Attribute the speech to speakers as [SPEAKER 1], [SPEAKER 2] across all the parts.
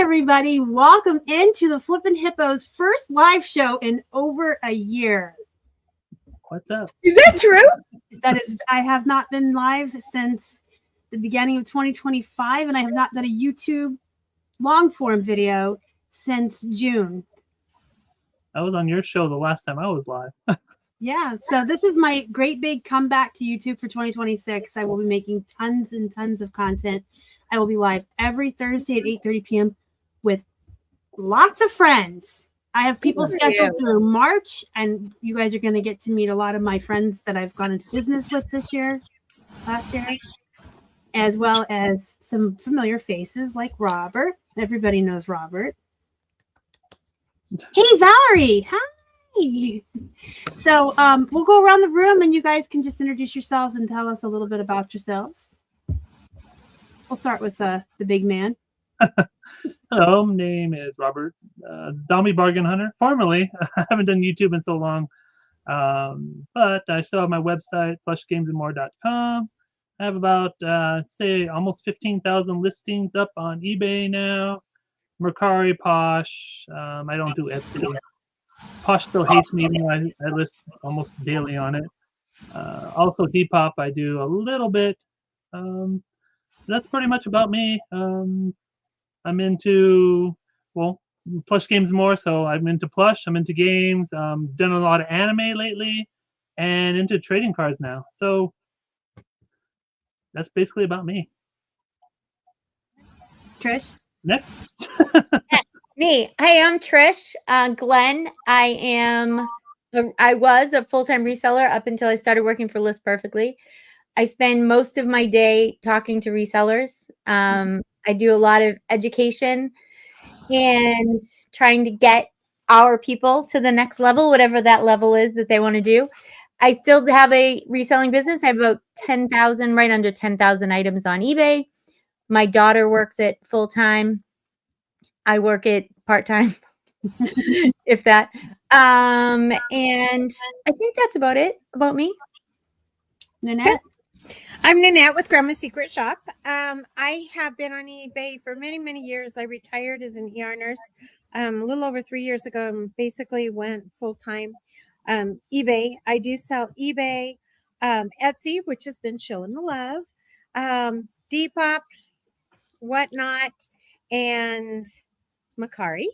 [SPEAKER 1] everybody. Welcome into the Flippin' Hippos first live show in over a year.
[SPEAKER 2] What's up?
[SPEAKER 1] Is that true? That is, I have not been live since the beginning of 2025, and I have not done a YouTube long form video since June.
[SPEAKER 2] I was on your show the last time I was live.
[SPEAKER 1] Yeah, so this is my great big comeback to YouTube for 2026. I will be making tons and tons of content. I will be live every Thursday at 8:30 p.m. with lots of friends. I have people scheduled through March, and you guys are going to get to meet a lot of my friends that I've gone into business with last year, as well as some familiar faces like Robert. Everybody knows Robert. Hey, Valerie. Hi. So we'll go around the room, and you guys can just introduce yourselves and tell us a little bit about yourselves. We'll start with the big man.
[SPEAKER 2] Hello, my name is Robert, Zombie Bargain Hunter. Formerly, I haven't done YouTube in so long, but I still have my website, plushgamesandmore.com. I have about, say, almost 15,000 listings up on eBay now. Mercari, Posh. I don't do Etsy. Posh still hates me, even though I list almost daily on it. Also, HIPPO, I do a little bit. That's pretty much about me. I'm into, well, plush games more, so I'm into plush. I'm into games. Done a lot of anime lately, and into trading cards now. So that's basically about me.
[SPEAKER 1] Trish?
[SPEAKER 2] Next.
[SPEAKER 3] Me. Hi, I'm Trish. Glenn. I was a full-time reseller up until I started working for List Perfectly. I spend most of my day talking to resellers. I do a lot of education and trying to get our people to the next level, whatever that level is that they want to do. I still have a reselling business. I have about 10,000, right under 10,000 items on eBay. My daughter works it full-time. I work it part-time, if that. And I think that's about it about me.
[SPEAKER 1] Nanette?
[SPEAKER 4] I'm Nanette with Grandma's Secret Shop. I have been on eBay for many, many years. I retired as an ER nurse a little over 3 years ago and basically went full-time eBay. I do sell eBay, Etsy, which has been showing the love, Depop, whatnot, and Mercari.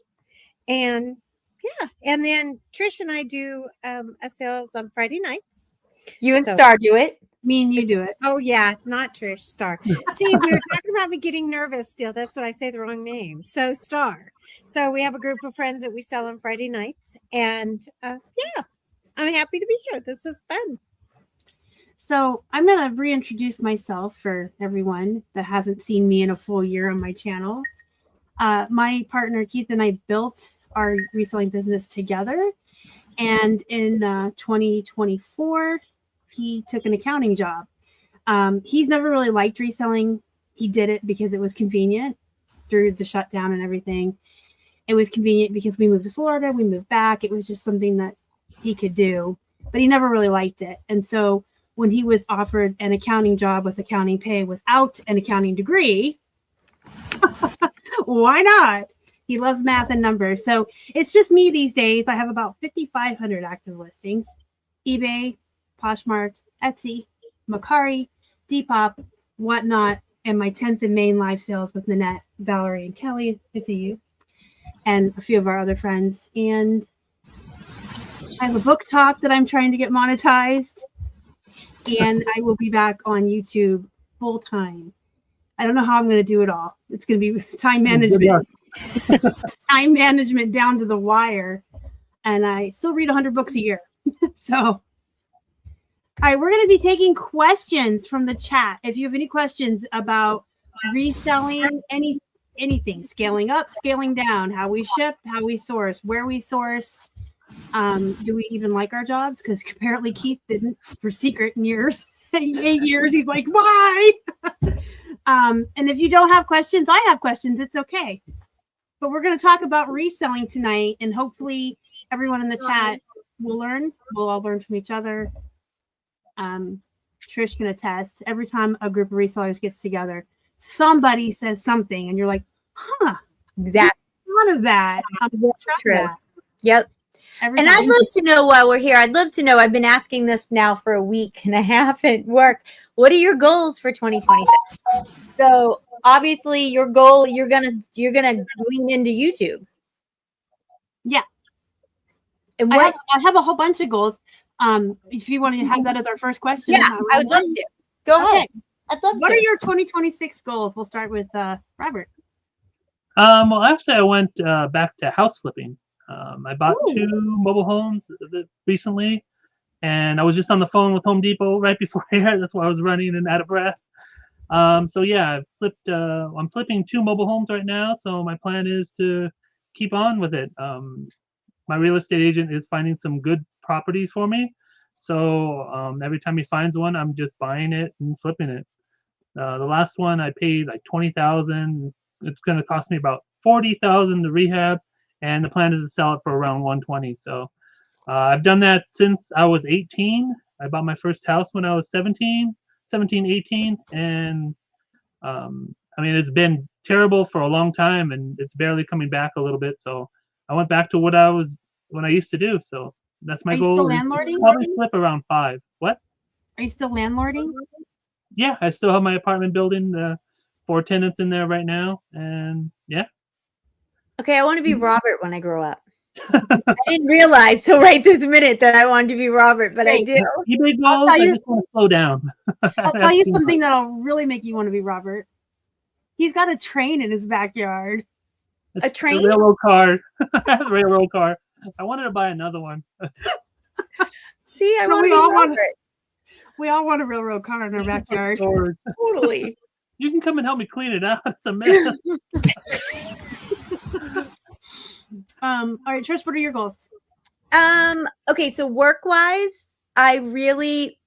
[SPEAKER 4] And yeah, and then Trish and I do a sales on Friday nights.
[SPEAKER 3] You and Star do it.
[SPEAKER 1] Me and you do it.
[SPEAKER 4] Oh, yeah, not Trish, Star. See, we were talking about me getting nervous still. That's what I say the wrong name. So, Star. So, we have a group of friends that we sell on Friday nights. And, yeah, I'm happy to be here. This is fun.
[SPEAKER 1] So, I'm going to reintroduce myself for everyone that hasn't seen me in a full year on my channel. My partner, Keith, and I built our reselling business together. And in 2024, he took an accounting job. He's never really liked reselling. He did it because it was convenient through the shutdown and everything. It was convenient because we moved to Florida, we moved back. It was just something that he could do, but he never really liked it. And so when he was offered an accounting job with accounting pay without an accounting degree, why not? He loves math and numbers. So it's just me these days. I have about 5,500 active listings. eBay, Poshmark, Etsy, Mercari, Depop, whatnot, and my 10th and main live sales with Nanette, Valerie, and Kelly. I see you. And a few of our other friends. And I have a book talk that I'm trying to get monetized. And I will be back on YouTube full time. I don't know how I'm going to do it all. It's going to be time management. Time management down to the wire. And I still read 100 books a year. So, all right, we're going to be taking questions from the chat. If you have any questions about reselling, anything, scaling up, scaling down, how we ship, how we source, where we source, do we even like our jobs? Because apparently Keith didn't for secret in years. 8 years. He's like, why? And if you don't have questions, I have questions. It's okay. But we're going to talk about reselling tonight, and hopefully everyone in the chat will learn. We'll all learn from each other. Trish can attest. Every time a group of resellers gets together, somebody says something, and you're like, huh,
[SPEAKER 3] Exactly.
[SPEAKER 1] None of that. I'm trying
[SPEAKER 3] True.
[SPEAKER 1] that.
[SPEAKER 3] Yep.
[SPEAKER 1] Every
[SPEAKER 3] And
[SPEAKER 1] time.
[SPEAKER 3] I'd love to know while we're here, I'd love to know, I've been asking this now for a week and a half at work. What are your goals for 2026? So obviously your goal, you're gonna lean into YouTube.
[SPEAKER 1] Yeah.
[SPEAKER 3] And what
[SPEAKER 1] I have a whole bunch of goals. If you want to have that as our first question.
[SPEAKER 3] yeah, I would love to. Go
[SPEAKER 1] Okay.
[SPEAKER 3] ahead. I'd love
[SPEAKER 1] What
[SPEAKER 3] to.
[SPEAKER 1] are your 2026 goals? We'll start with Robert.
[SPEAKER 2] Well, actually, I went back to house flipping. I bought
[SPEAKER 1] Ooh.
[SPEAKER 2] 2 mobile homes recently, and I was just on the phone with Home Depot right before here. That's why I was running and out of breath. So yeah, I'm flipping 2 mobile homes right now. So my plan is to keep on with it. My real estate agent is finding some good properties for me. So every time he finds one, I'm just buying it and flipping it. The last one I paid like $20,000. It's going to cost me about $40,000 to rehab, and the plan is to sell it for around $120,000. So I've done that since I was 18. I bought my first house when I was 17, 18, and I mean it's been terrible for a long time, and it's barely coming back a little bit. So I went back to what I used to do. So that's my
[SPEAKER 1] Are you
[SPEAKER 2] goal.
[SPEAKER 1] still
[SPEAKER 2] is
[SPEAKER 1] landlording?
[SPEAKER 2] Probably flip around 5. What?
[SPEAKER 1] Are you still landlording?
[SPEAKER 2] Yeah, I still have my apartment building, 4 tenants in there right now, and yeah.
[SPEAKER 3] Okay, I want to be Robert when I grow up. I didn't realize till right this minute that I wanted to be Robert, but I do.
[SPEAKER 2] eBay
[SPEAKER 1] I'll
[SPEAKER 2] goals,
[SPEAKER 1] tell
[SPEAKER 2] I
[SPEAKER 1] you-
[SPEAKER 2] just want to slow down.
[SPEAKER 1] I'll tell you something that'll really make you want to be Robert. He's got a train in his backyard.
[SPEAKER 3] A train?
[SPEAKER 2] A railroad car. A railroad car. I wanted to buy another one.
[SPEAKER 3] See, I
[SPEAKER 1] No,
[SPEAKER 3] want
[SPEAKER 1] we
[SPEAKER 3] to be
[SPEAKER 1] all want-
[SPEAKER 3] Robert.
[SPEAKER 1] We all want a railroad car in our backyard.
[SPEAKER 2] Or
[SPEAKER 3] Totally.
[SPEAKER 2] you can come and help me clean it out. It's a mess.
[SPEAKER 1] All right, Trish, what are your goals?
[SPEAKER 3] Okay, so work-wise, I really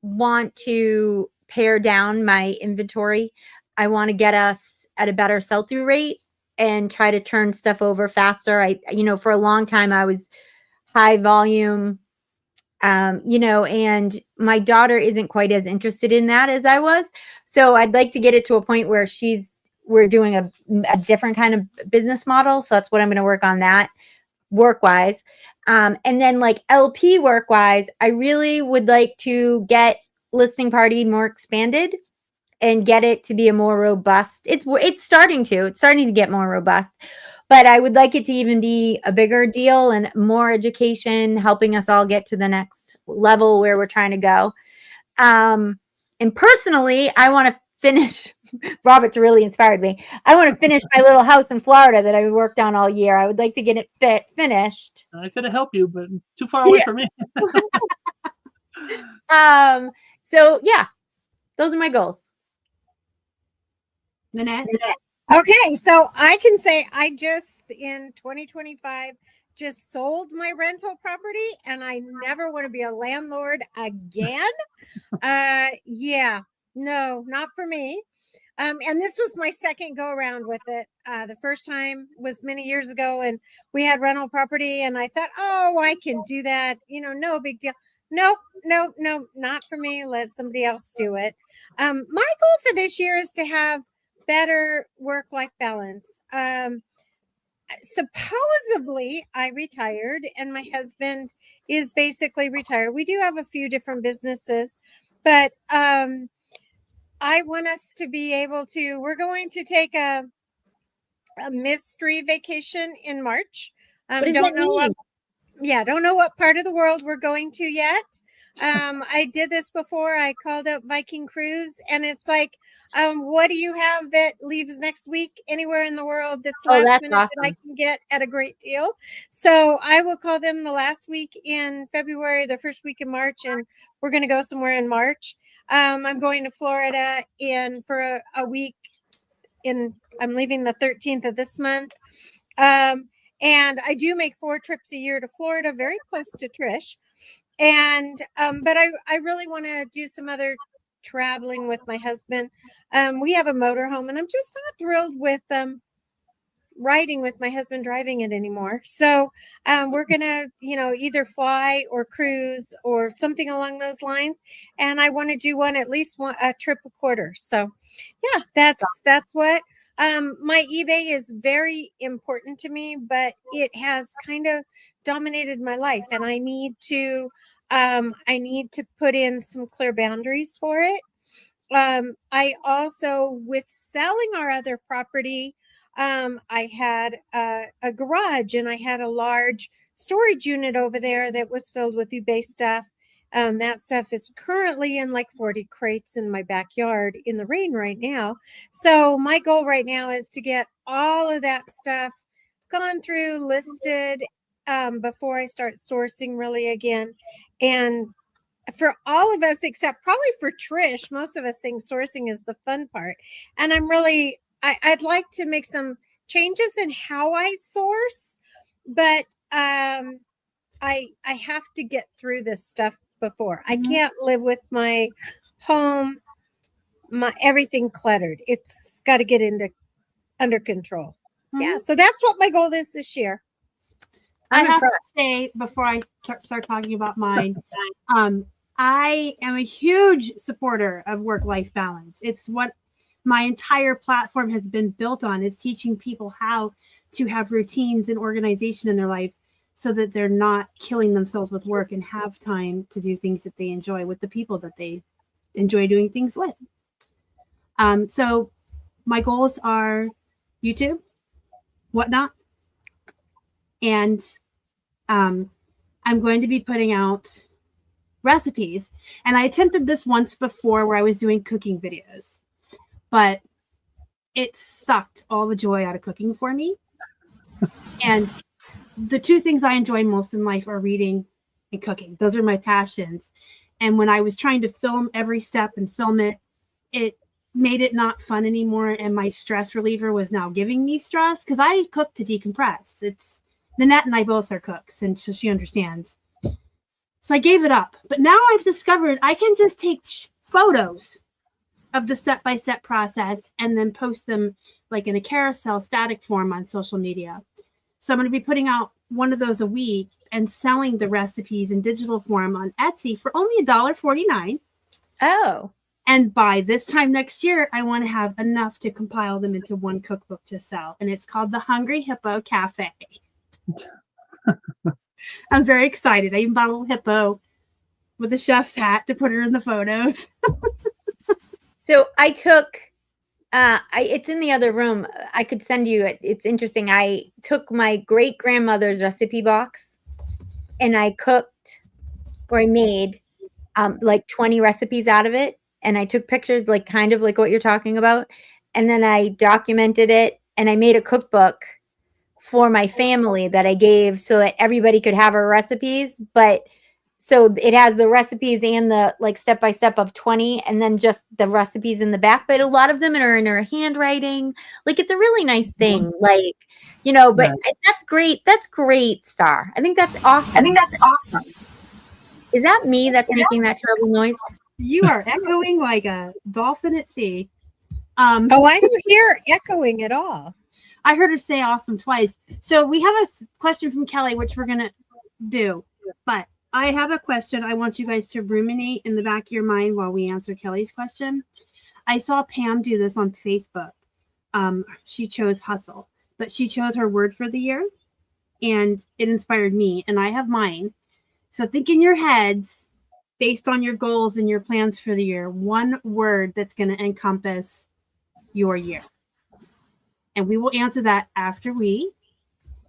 [SPEAKER 3] want to pare down my inventory. I want to get us at a better sell-through rate and try to turn stuff over faster. For a long time I was high volume, and my daughter isn't quite as interested in that as I was. So I'd like to get it to a point where we're doing a different kind of business model. So that's what I'm going to work on that work-wise. And then like LP work-wise, I really would like to get Listing Party more expanded and get it to be a more robust. It's starting to get more robust, but I would like it to even be a bigger deal and more education, helping us all get to the next level where we're trying to go. And personally, I want to finish. Robert's really inspired me. I want to finish my little house in Florida that I worked on all year. I would like to get it finished.
[SPEAKER 2] I could have helped you, but it's too far away from me.
[SPEAKER 3] So yeah, those are my goals.
[SPEAKER 1] Nanette?
[SPEAKER 4] Okay, so I can say I just in 2025 just sold my rental property and I never want to be a landlord again. Yeah, no, not for me. And this was my second go around with it. The first time was many years ago and we had rental property and I thought, oh, I can do that. No big deal. Nope, no, not for me. Let somebody else do it. My goal for this year is to have better work-life balance. Supposedly I retired and my husband is basically retired. We do have a few different businesses, but I want us to be able to, we're going to take a mystery vacation in March.
[SPEAKER 3] What does that mean?
[SPEAKER 4] Don't know what part of the world we're going to yet. I did this before. I called up Viking Cruise and it's like, what do you have that leaves next week anywhere in the world that's last minute
[SPEAKER 3] awesome.
[SPEAKER 4] that I can get at a great deal? So I will call them the last week in February, the first week in March, and we're going to go somewhere in March. I'm going to Florida for a week I'm leaving the 13th of this month. And I do make 4 trips a year to Florida, very close to Trish. And but I really want to do some other traveling with my husband. We have a motorhome and I'm just not thrilled with riding with my husband driving it anymore. So we're gonna either fly or cruise or something along those lines. And I want to do at least a trip a quarter. So yeah, that's what My eBay is very important to me, but it has kind of dominated my life, and I need to put in some clear boundaries for it. I also, with selling our other property, I had a garage, and I had a large storage unit over there that was filled with eBay stuff. That stuff is currently in like 40 crates in my backyard in the rain right now. So my goal right now is to get all of that stuff gone through, listed, before I start sourcing really again. And for all of us, except probably for Trish, most of us think sourcing is the fun part. And I'd like to make some changes in how I source, but I have to get through this stuff before. I can't live with my home, my everything cluttered. It's got to get under control. Yeah. So that's what my goal is this year.
[SPEAKER 1] I have to say, before I start talking about mine, I am a huge supporter of work-life balance. It's what my entire platform has been built on, is teaching people how to have routines and organization in their life so that they're not killing themselves with work and have time to do things that they enjoy with the people that they enjoy doing things with. So my goals are YouTube, whatnot, and I'm going to be putting out recipes. And I attempted this once before where I was doing cooking videos, but it sucked all the joy out of cooking for me. And the two things I enjoy most in life are reading and cooking. Those are my passions. And when I was trying to film every step and film it, it made it not fun anymore. And my stress reliever was now giving me stress, because I cook to decompress. It's Nanette and I both are cooks, and so she understands. So I gave it up. But now I've discovered I can just take photos of the step-by-step process and then post them like in a carousel static form on social media. So I'm going to be putting out one of those a week and selling the recipes in digital form on Etsy for only $1.49.
[SPEAKER 3] Oh.
[SPEAKER 1] And by this time next year, I want to have enough to compile them into one cookbook to sell. And it's called the Hungry Hippo Cafe. I'm very excited. I even bought a little hippo with a chef's hat to put her in the photos.
[SPEAKER 3] So I took, it's in the other room. I could send you it. It's interesting. I took my great grandmother's recipe box and I cooked, or I made like 20 recipes out of it. And I took pictures, like kind of like what you're talking about. And then I documented it and I made a cookbook for my family that I gave so that everybody could have our recipes. But so it has the recipes and the like step-by-step of 20 and then just the recipes in the back. But a lot of them are in her handwriting. Like, it's a really nice thing. Like, you know, but that's great. That's great, Star. I think that's awesome. Is that me that's making that terrible noise?
[SPEAKER 1] You are echoing like a dolphin at sea.
[SPEAKER 4] I don't hear echoing at all.
[SPEAKER 1] I heard her say awesome twice. So we have a question from Kelly, which we're going to do. But I have a question I want you guys to ruminate in the back of your mind while we answer Kelly's question. I saw Pam do this on Facebook. She chose hustle, but she chose her word for the year. And it inspired me. And I have mine. So think in your heads, based on your goals and your plans for the year, one word that's going to encompass your year. And we will answer that after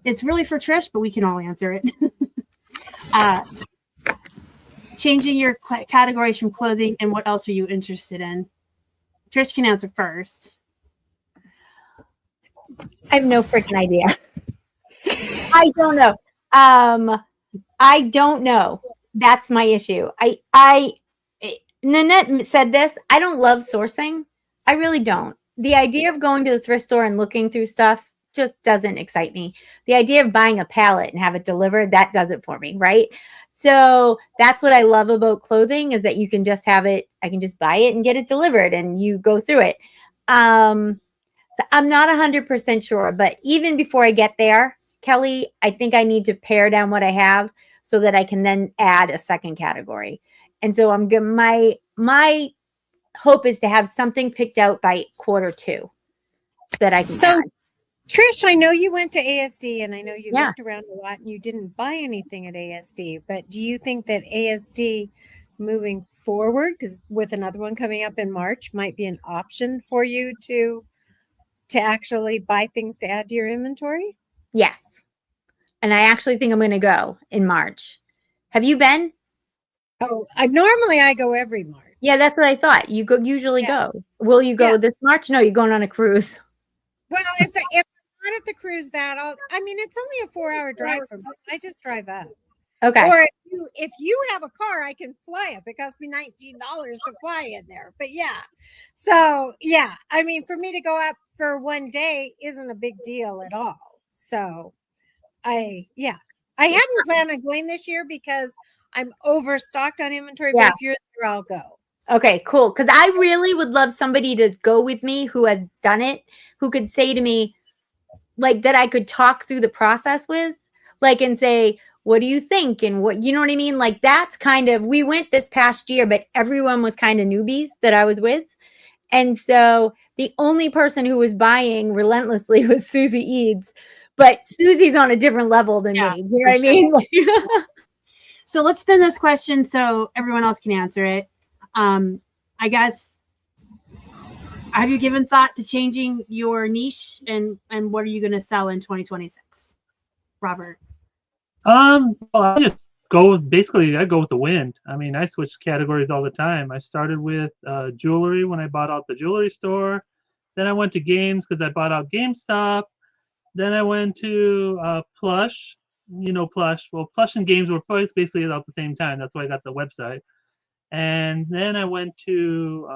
[SPEAKER 1] it's really for Trish, but we can all answer it. Changing your categories from clothing, and what else are you interested in? Trish can answer first.
[SPEAKER 3] I have no freaking idea. I don't know. I don't know. That's my issue. Nanette said this. I don't love sourcing. I really don't. The idea of going to the thrift store and looking through stuff just doesn't excite me. The idea of buying a pallet and have it delivered, that does it for me, right? So that's what I love about clothing, is that you can just have it. I can just buy it and get it delivered and you go through it. So I'm not 100% sure, but even before I get there, Kelly, I think I need to pare down what I have so that I can then add a second category. And so my hope is to have something picked out by quarter 2. that I can
[SPEAKER 4] So,
[SPEAKER 3] add.
[SPEAKER 4] Trish, I know you went to ASD and I know you
[SPEAKER 3] Yeah.
[SPEAKER 4] looked around a lot and you didn't buy anything at ASD, but do you think that ASD moving forward, because with another one coming up in March, might be an option for you to actually buy things to add to your inventory?
[SPEAKER 3] Yes. And I actually think I'm going to go in March. Have you been?
[SPEAKER 4] Oh, normally I go every March.
[SPEAKER 3] Yeah, that's what I thought. You usually
[SPEAKER 4] Yeah.
[SPEAKER 3] go. Will you go
[SPEAKER 4] Yeah.
[SPEAKER 3] this March? No, you're going on a cruise.
[SPEAKER 4] Well, if I'm not at the cruise, it's only a 4-hour drive from me. I just drive up.
[SPEAKER 3] Okay.
[SPEAKER 4] Or if you have a car, I can fly up. It costs me $19 to fly in there. But yeah. So yeah, I mean, for me to go up for one day isn't a big deal at all. So I hadn't planned on going this year because I'm overstocked on inventory,
[SPEAKER 3] Yeah.
[SPEAKER 4] but if you're there, I'll go.
[SPEAKER 3] Okay, cool. Because I really would love somebody to go with me who has done it, who could say to me, like, that I could talk through the process with, like, and say, what do you think? And what, you know what I mean? Like, that's kind of, we went this past year, but everyone was kind of newbies that I was with. And so the only person who was buying relentlessly was Susie Eads, but Susie's on a different level than me. You know what I mean?
[SPEAKER 1] So let's spin this question so everyone else can answer it. I guess, have you given thought to changing your niche and what are you going to sell in 2026? Robert.
[SPEAKER 2] Well, I just go with, basically I go with the wind. I mean, I switch categories all the time. I started with jewelry when I bought out the jewelry store. Then I went to games because I bought out GameStop. Then I went to plush. You know, plush. Well, plush and games were basically about the same time. That's why I got the website. And then I went to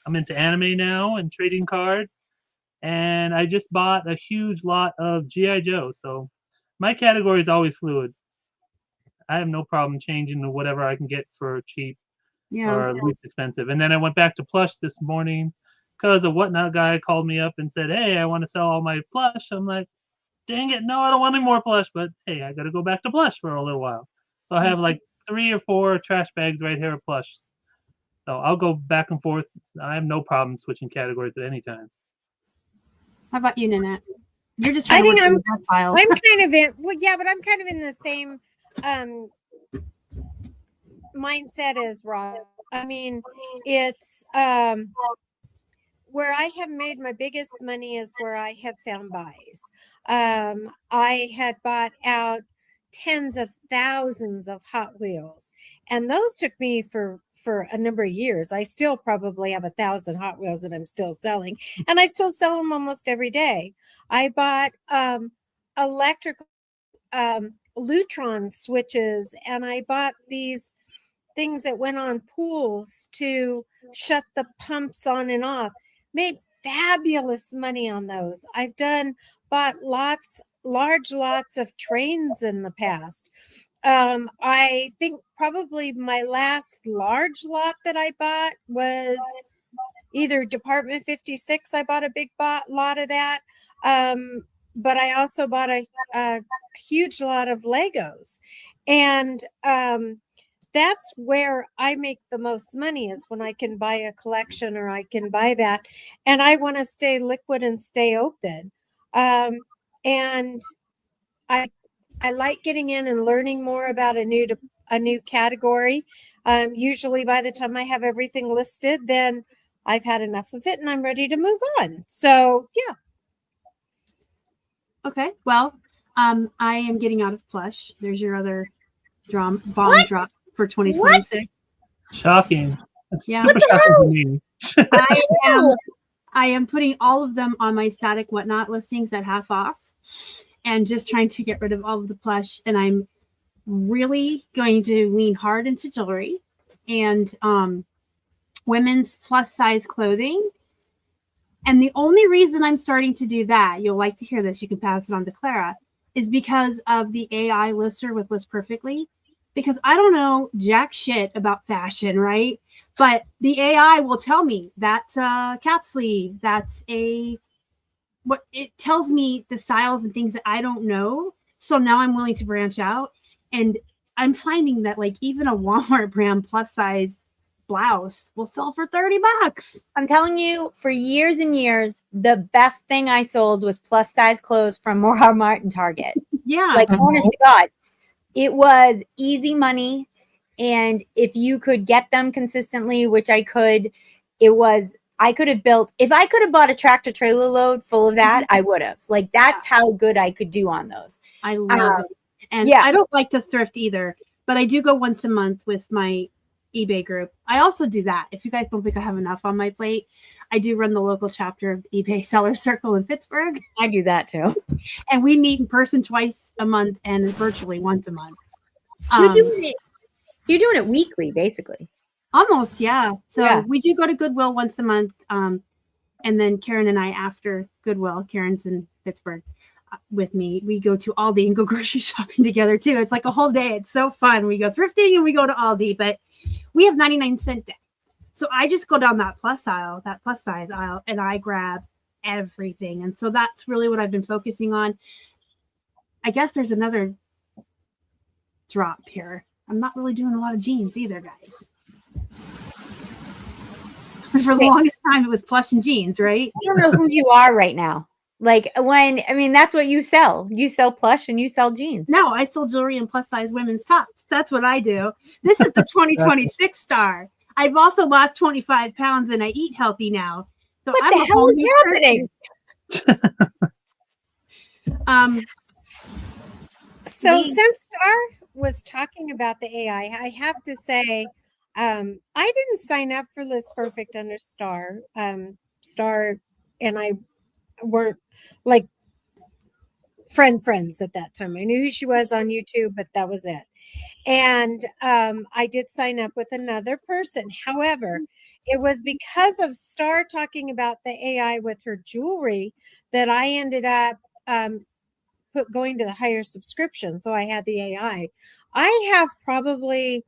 [SPEAKER 2] I'm into anime now and trading cards. And I just bought a huge lot of G.I. Joe. So my category is always fluid. I have no problem changing to whatever I can get for cheap or least expensive. And then I went back to plush this morning because a Whatnot guy called me up and said, hey, I want to sell all my plush. I'm like, dang it, no, I don't want any more plush. But hey, I got to go back to plush for a little while. So I have like 3 or 4 trash bags right here of plush. So I'll go back and forth. I have no problem switching categories at any time.
[SPEAKER 1] How about you, Nanette? You're just
[SPEAKER 4] I
[SPEAKER 1] trying
[SPEAKER 4] think
[SPEAKER 1] to work the files.
[SPEAKER 4] I'm kind of in, well, yeah, but I'm kind of in the same mindset as Rob. I mean, it's where I have made my biggest money is where I have found buys. I had bought out tens of thousands of Hot Wheels, and those took me for a number of years. I still probably have 1,000 Hot Wheels that I'm still selling, and I still sell them almost every day. I bought electrical Lutron switches, and I bought these things that went on pools to shut the pumps on and off. Made fabulous money on those. I've bought large lots of trains in the past. I think probably my last large lot that I bought was either Department 56. I bought a big lot of that. But I also bought a huge lot of Legos. And that's where I make the most money, is when I can buy a collection or I can buy that. And I want to stay liquid and stay open. And I like getting in and learning more about a new category. Usually by the time I have everything listed, then I've had enough of it and I'm ready to move on. So yeah.
[SPEAKER 1] Okay. Well, I am getting out of plush. There's your other bomb drop for 2026.
[SPEAKER 2] Shocking.
[SPEAKER 1] Yeah.
[SPEAKER 2] Super shocking to me.
[SPEAKER 1] I am putting all of them on my static Whatnot listings at half off and just trying to get rid of all of the plush. And I'm really going to lean hard into jewelry and women's plus size clothing. And the only reason I'm starting to do that, you'll like to hear this, you can pass it on to Clara, is because of the AI lister with List Perfectly. Because I don't know jack shit about fashion, right? But the AI will tell me that's a cap sleeve, what it tells me the styles and things that I don't know. So now I'm willing to branch out. And I'm finding that like even a Walmart brand plus size blouse will sell for $30.
[SPEAKER 3] I'm telling you, for years and years, the best thing I sold was plus size clothes from Walmart and Target.
[SPEAKER 1] Yeah.
[SPEAKER 3] Like, honest to God, it was easy money. And if you could get them consistently, which I could, I could have built, if I could have bought a tractor trailer load full of that, I would have. Like, that's how good I could do on those.
[SPEAKER 1] I love it. And
[SPEAKER 3] yeah.
[SPEAKER 1] I don't like to thrift either, but I do go once a month with my eBay group. I also do that. If you guys don't think I have enough on my plate, I do run the local chapter of the eBay Seller Circle in Pittsburgh.
[SPEAKER 3] I do that too.
[SPEAKER 1] And we meet in person twice a month and virtually once a month.
[SPEAKER 3] You're doing it weekly, basically.
[SPEAKER 1] Almost, yeah. So
[SPEAKER 3] Yeah.
[SPEAKER 1] we do go to Goodwill once a month. And then Karen and I, after Goodwill, Karen's in Pittsburgh with me, we go to Aldi and go grocery shopping together too. It's like a whole day. It's so fun. We go thrifting and we go to Aldi, but we have 99-cent day. So I just go down that plus size aisle, and I grab everything. And so that's really what I've been focusing on. I guess there's another drop here. I'm not really doing a lot of jeans either, guys. For the longest time, it was plush and jeans, right?
[SPEAKER 3] I don't know who you are right now. Like, that's what you sell. You sell plush and you sell jeans.
[SPEAKER 1] No, I sell jewelry and plus size women's tops. That's what I do. This is the 2026 star. I've also lost 25 pounds and I eat healthy now. So
[SPEAKER 3] What
[SPEAKER 1] I'm
[SPEAKER 3] the
[SPEAKER 1] a
[SPEAKER 3] hell
[SPEAKER 1] whole
[SPEAKER 3] is
[SPEAKER 1] new
[SPEAKER 3] happening?
[SPEAKER 1] person.
[SPEAKER 4] So since Star was talking about the AI, I have to say, I didn't sign up for List Perfect under Star. Star and I weren't like friends at that time. I knew who she was on YouTube, but that was it. And I did sign up with another person. However, it was because of Star talking about the AI with her jewelry that I ended up going to the higher subscription. So I had the AI. I have probably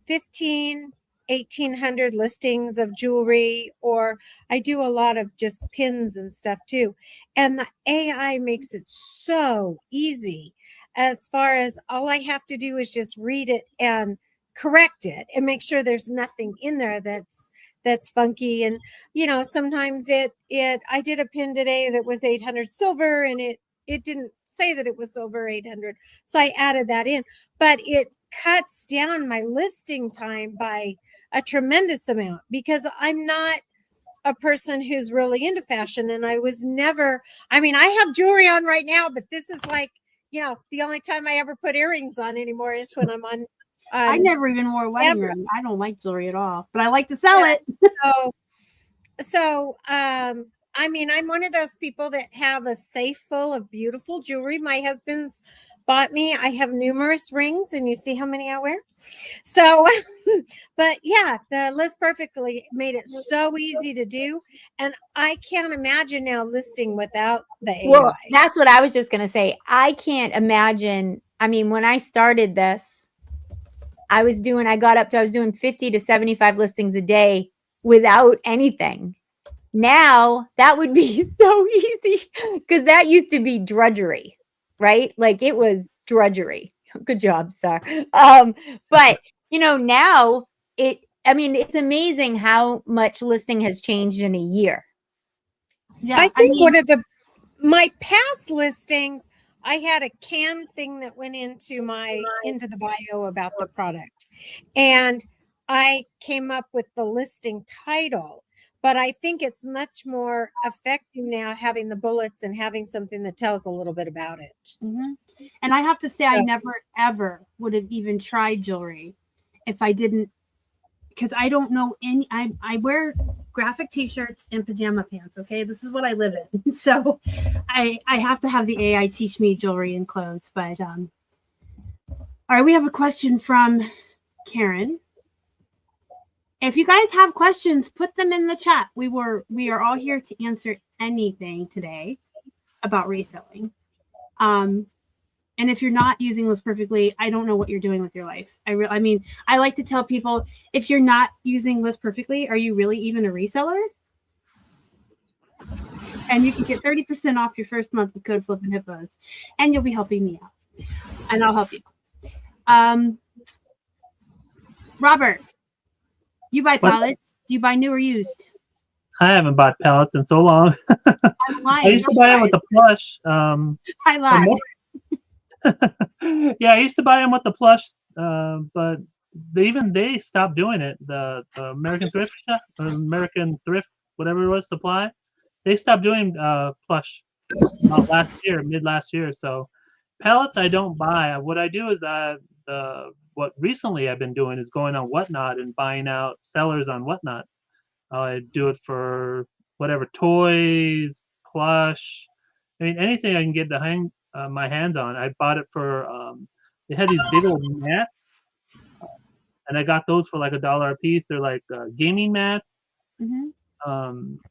[SPEAKER 4] 1,800 listings of jewelry, or I do a lot of just pins and stuff too. And the AI makes it so easy, as far as all I have to do is just read it and correct it and make sure there's nothing in there that's funky. And sometimes I did a pin today that was 800 silver, and it didn't say that it was silver 800, so I added that in. But it cuts down my listing time by a tremendous amount, because I'm not a person who's really into fashion, and I was never, I have jewelry on right now, but this is like, the only time I ever put earrings on anymore is when I'm on.
[SPEAKER 1] I never even wore a wedding ring. I don't like jewelry at all, but I like to sell it. I'm one of those people that have a safe full of beautiful jewelry. My husband's bought me. I have numerous rings, and you see how many I wear. So, but yeah, the List Perfectly made it so easy to do. And I can't imagine now listing without the AI.
[SPEAKER 3] Well, that's what I was just going to say. I can't imagine. When I started this, I was doing 50 to 75 listings a day without anything. Now that would be so easy, because that used to be drudgery, right? Like, it was drudgery. Good job, sir. But now it's amazing how much listing has changed in a year.
[SPEAKER 4] Yeah, I think one of my past listings, I had a canned thing that went into the bio about the product, and I came up with the listing title. But I think it's much more effective now, having the bullets and having something that tells a little bit about it.
[SPEAKER 1] Mm-hmm. And I have to say, I never, ever would have even tried jewelry if I didn't, because I don't know any, I wear graphic t-shirts and pajama pants. Okay. This is what I live in. So I have to have the AI teach me jewelry and clothes. But all right, we have a question from Karen. If you guys have questions, put them in the chat. We are all here to answer anything today about reselling. And if you're not using List Perfectly, I don't know what you're doing with your life. I like to tell people, if you're not using List Perfectly, are you really even a reseller? And you can get 30% off your first month with code flippinhippos, and you'll be helping me out, and I'll help you. Robert, You buy
[SPEAKER 2] What?
[SPEAKER 1] pallets? Do you buy new or used?
[SPEAKER 2] I haven't bought pallets in so long.
[SPEAKER 1] I'm lying.
[SPEAKER 2] I used to buy them with the plush.
[SPEAKER 1] I lied.
[SPEAKER 2] Yeah, I used to buy them with the plush, but they stopped doing it. The American Thrift Shop, American Thrift, whatever it was, supply, they stopped doing plush mid last year. So pallets I don't buy. What I do is what recently I've been doing is going on Whatnot and buying out sellers on Whatnot. I do it for whatever toys, plush. I mean, anything I can get my hands on. I bought it for. They had these big old mats, and I got those for like $1 a piece. They're like gaming mats.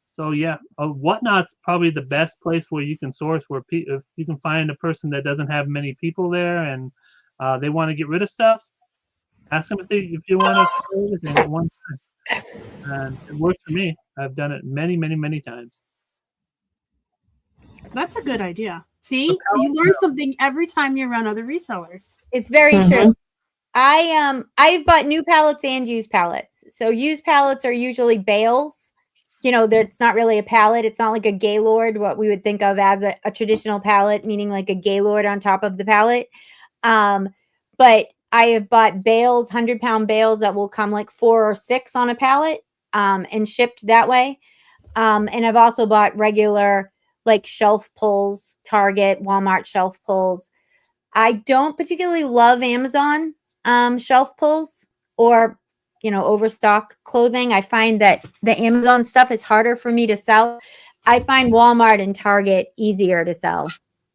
[SPEAKER 2] So yeah, Whatnot's probably the best place where you can source if you can find a person that doesn't have many people there and they want to get rid of stuff. Ask them if you want to sell everything at one time, and it works for me. I've done it many, many, many times.
[SPEAKER 1] That's a good idea. See, you learn something every time you're around other resellers.
[SPEAKER 3] It's very true. I've bought new pallets and used pallets. So used pallets are usually bales. You know, it's not really a pallet. It's not like a Gaylord, what we would think of as a traditional pallet, meaning like a Gaylord on top of the pallet. But I have bought bales, 100-pound bales that will come like 4 or 6 on a pallet and shipped that way. And I've also bought regular like shelf pulls, Target, Walmart shelf pulls. I don't particularly love Amazon shelf pulls or, overstock clothing. I find that the Amazon stuff is harder for me to sell. I find Walmart and Target easier to sell.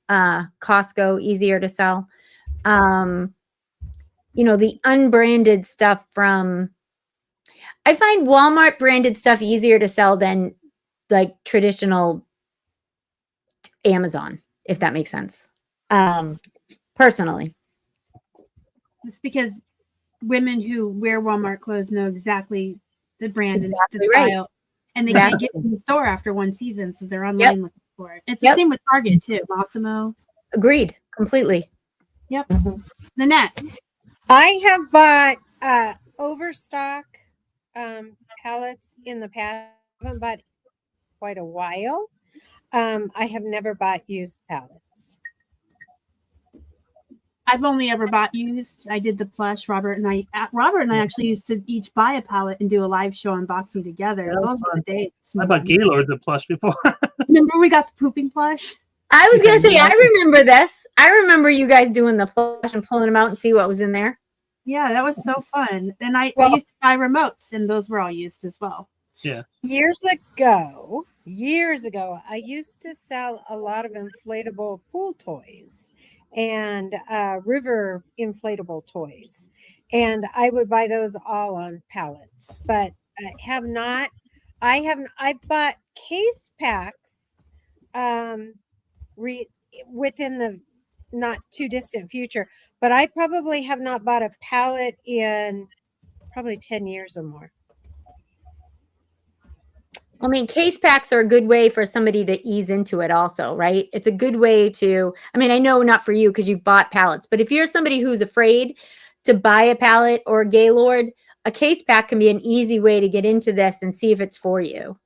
[SPEAKER 3] Costco easier to sell. The unbranded stuff I find Walmart branded stuff easier to sell than like traditional Amazon, if that makes sense. Personally.
[SPEAKER 1] It's because women who wear Walmart clothes know exactly the brand and the
[SPEAKER 3] right.
[SPEAKER 1] style, and they can't get in the store after one season, so they're online looking for it. It's the same with Target too, Massimo.
[SPEAKER 3] Agreed, completely.
[SPEAKER 1] Yep. Nanette.
[SPEAKER 4] I have bought overstock pallets in the past. I haven't bought quite a while. I have never bought used pallets.
[SPEAKER 1] I've only ever bought used. I did the plush. Robert and I actually used to each buy a pallet and do a live show unboxing together. Those were the days.
[SPEAKER 2] I bought Gaylords of plush before.
[SPEAKER 1] Remember we got the pooping plush?
[SPEAKER 3] I was gonna say, I remember this. I remember you guys doing the plush and pulling them out and see what was in there.
[SPEAKER 1] Yeah, that was so fun. And I used to buy remotes, and those were all used as well.
[SPEAKER 2] Yeah.
[SPEAKER 4] Years ago, I used to sell a lot of inflatable pool toys and river inflatable toys. And I would buy those all on pallets, but I've bought case packs within the not too distant future, but I probably have not bought a pallet in probably 10 years or more.
[SPEAKER 3] I mean, case packs are a good way for somebody to ease into it also, right? It's a good way to, I know not for you because you've bought pallets, but if you're somebody who's afraid to buy a pallet or a Gaylord, a case pack can be an easy way to get into this and see if it's for you.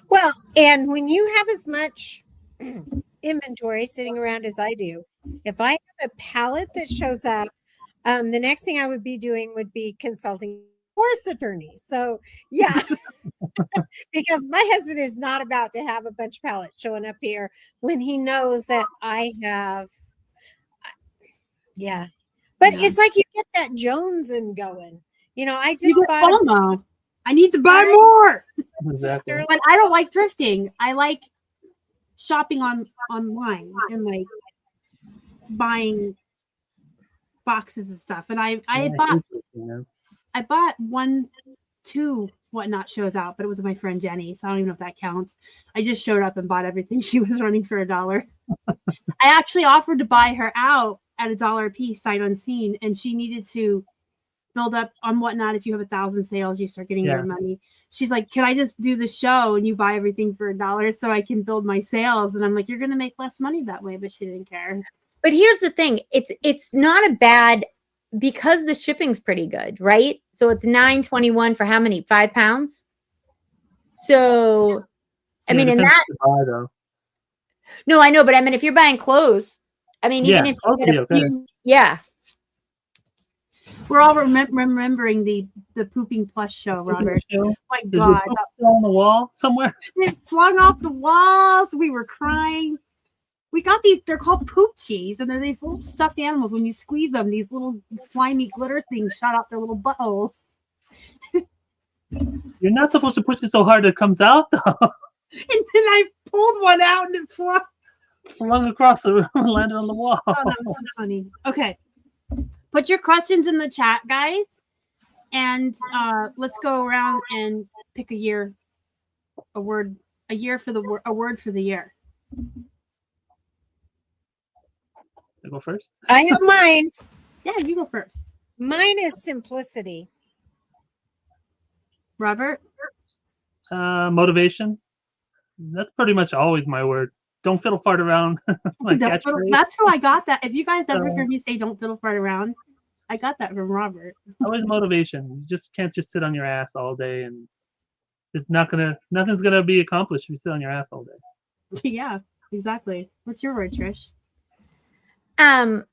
[SPEAKER 4] Well, and when you have as much inventory sitting around as I do, if I have a pallet that shows up, the next thing I would be doing would be consulting divorce attorney. So yeah, because my husband is not about to have a bunch of pallets showing up here when he knows that I have. Yeah, but it's like you get that Jonesing going. I just bought
[SPEAKER 1] FOMO. I need to buy more.
[SPEAKER 2] Exactly.
[SPEAKER 1] But I don't like thrifting. I like shopping online and like buying boxes and stuff. And I bought 2 Whatnot shows out, but it was my friend Jenny, so I don't even know if that counts. I just showed up and bought everything she was running for $1. I actually offered to buy her out at $1 a piece, sight unseen, and she needed to build up on Whatnot. If you have 1,000 sales, you start getting your money. She's like, can I just do the show and you buy everything for $1 so I can build my sales? And I'm like, you're going to make less money that way, but she didn't care.
[SPEAKER 3] But here's the thing. It's not a bad because the shipping's pretty good, right? So it's $9.21 for how many? 5 pounds. So, I mean, and
[SPEAKER 2] depends
[SPEAKER 3] that,
[SPEAKER 2] what you buy, though.
[SPEAKER 3] no, I know, but I mean, if you're buying clothes, I mean, even
[SPEAKER 2] Yeah,
[SPEAKER 3] if you
[SPEAKER 2] okay,
[SPEAKER 3] get a
[SPEAKER 2] okay.
[SPEAKER 3] few, yeah.
[SPEAKER 1] We're all remembering the pooping plush show, Robert.
[SPEAKER 2] Show?
[SPEAKER 1] My
[SPEAKER 2] There's
[SPEAKER 1] God,
[SPEAKER 2] a book still on the wall somewhere.
[SPEAKER 1] it flung off the walls. We were crying. We got these. They're called poop cheese, and they're these little stuffed animals. When you squeeze them, these little slimy glitter things shot out their little buttholes.
[SPEAKER 2] You're not supposed to push it so hard it comes out, though.
[SPEAKER 1] And then I pulled one out and it flung.
[SPEAKER 2] Flung across the room and landed on the wall.
[SPEAKER 1] Oh, that was so funny. Okay. Put your questions in the chat, guys. And let's go around and pick a year, a word for the year.
[SPEAKER 2] I go first.
[SPEAKER 4] I have mine.
[SPEAKER 1] Yeah, you go first.
[SPEAKER 4] Mine is simplicity.
[SPEAKER 1] Robert?
[SPEAKER 2] Motivation. That's pretty much always my word. Don't fiddle fart around. My catchphrase.
[SPEAKER 1] That's how I got that. If you guys ever
[SPEAKER 2] So-
[SPEAKER 1] hear me say don't fiddle fart around, I got that from Robert.
[SPEAKER 2] Always motivation. You just can't just sit on your ass all day, and it's nothing's gonna be accomplished if you sit on your ass all day.
[SPEAKER 1] Yeah, exactly. What's your word, Trish?
[SPEAKER 3] I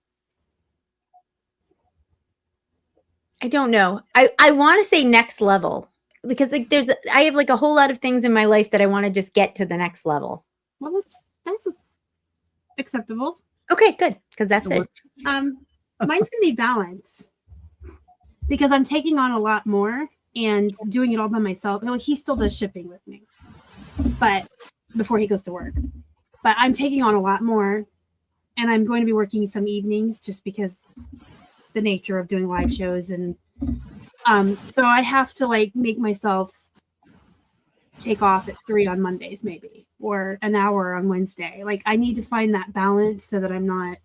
[SPEAKER 3] don't know. I want to say next level because like I have like a whole lot of things in my life that I want to just get to the next level.
[SPEAKER 1] Well, that's acceptable.
[SPEAKER 3] Okay, good. Because that's it.
[SPEAKER 1] Mine's gonna be balance because I'm taking on a lot more and doing it all by myself. Well, he still does shipping with me, but before he goes to work. But I'm taking on a lot more, and I'm going to be working some evenings just because the nature of doing live shows, and so I have to like make myself take off at 3 on Mondays maybe, or an hour on Wednesday. Like I need to find that balance so that I'm not.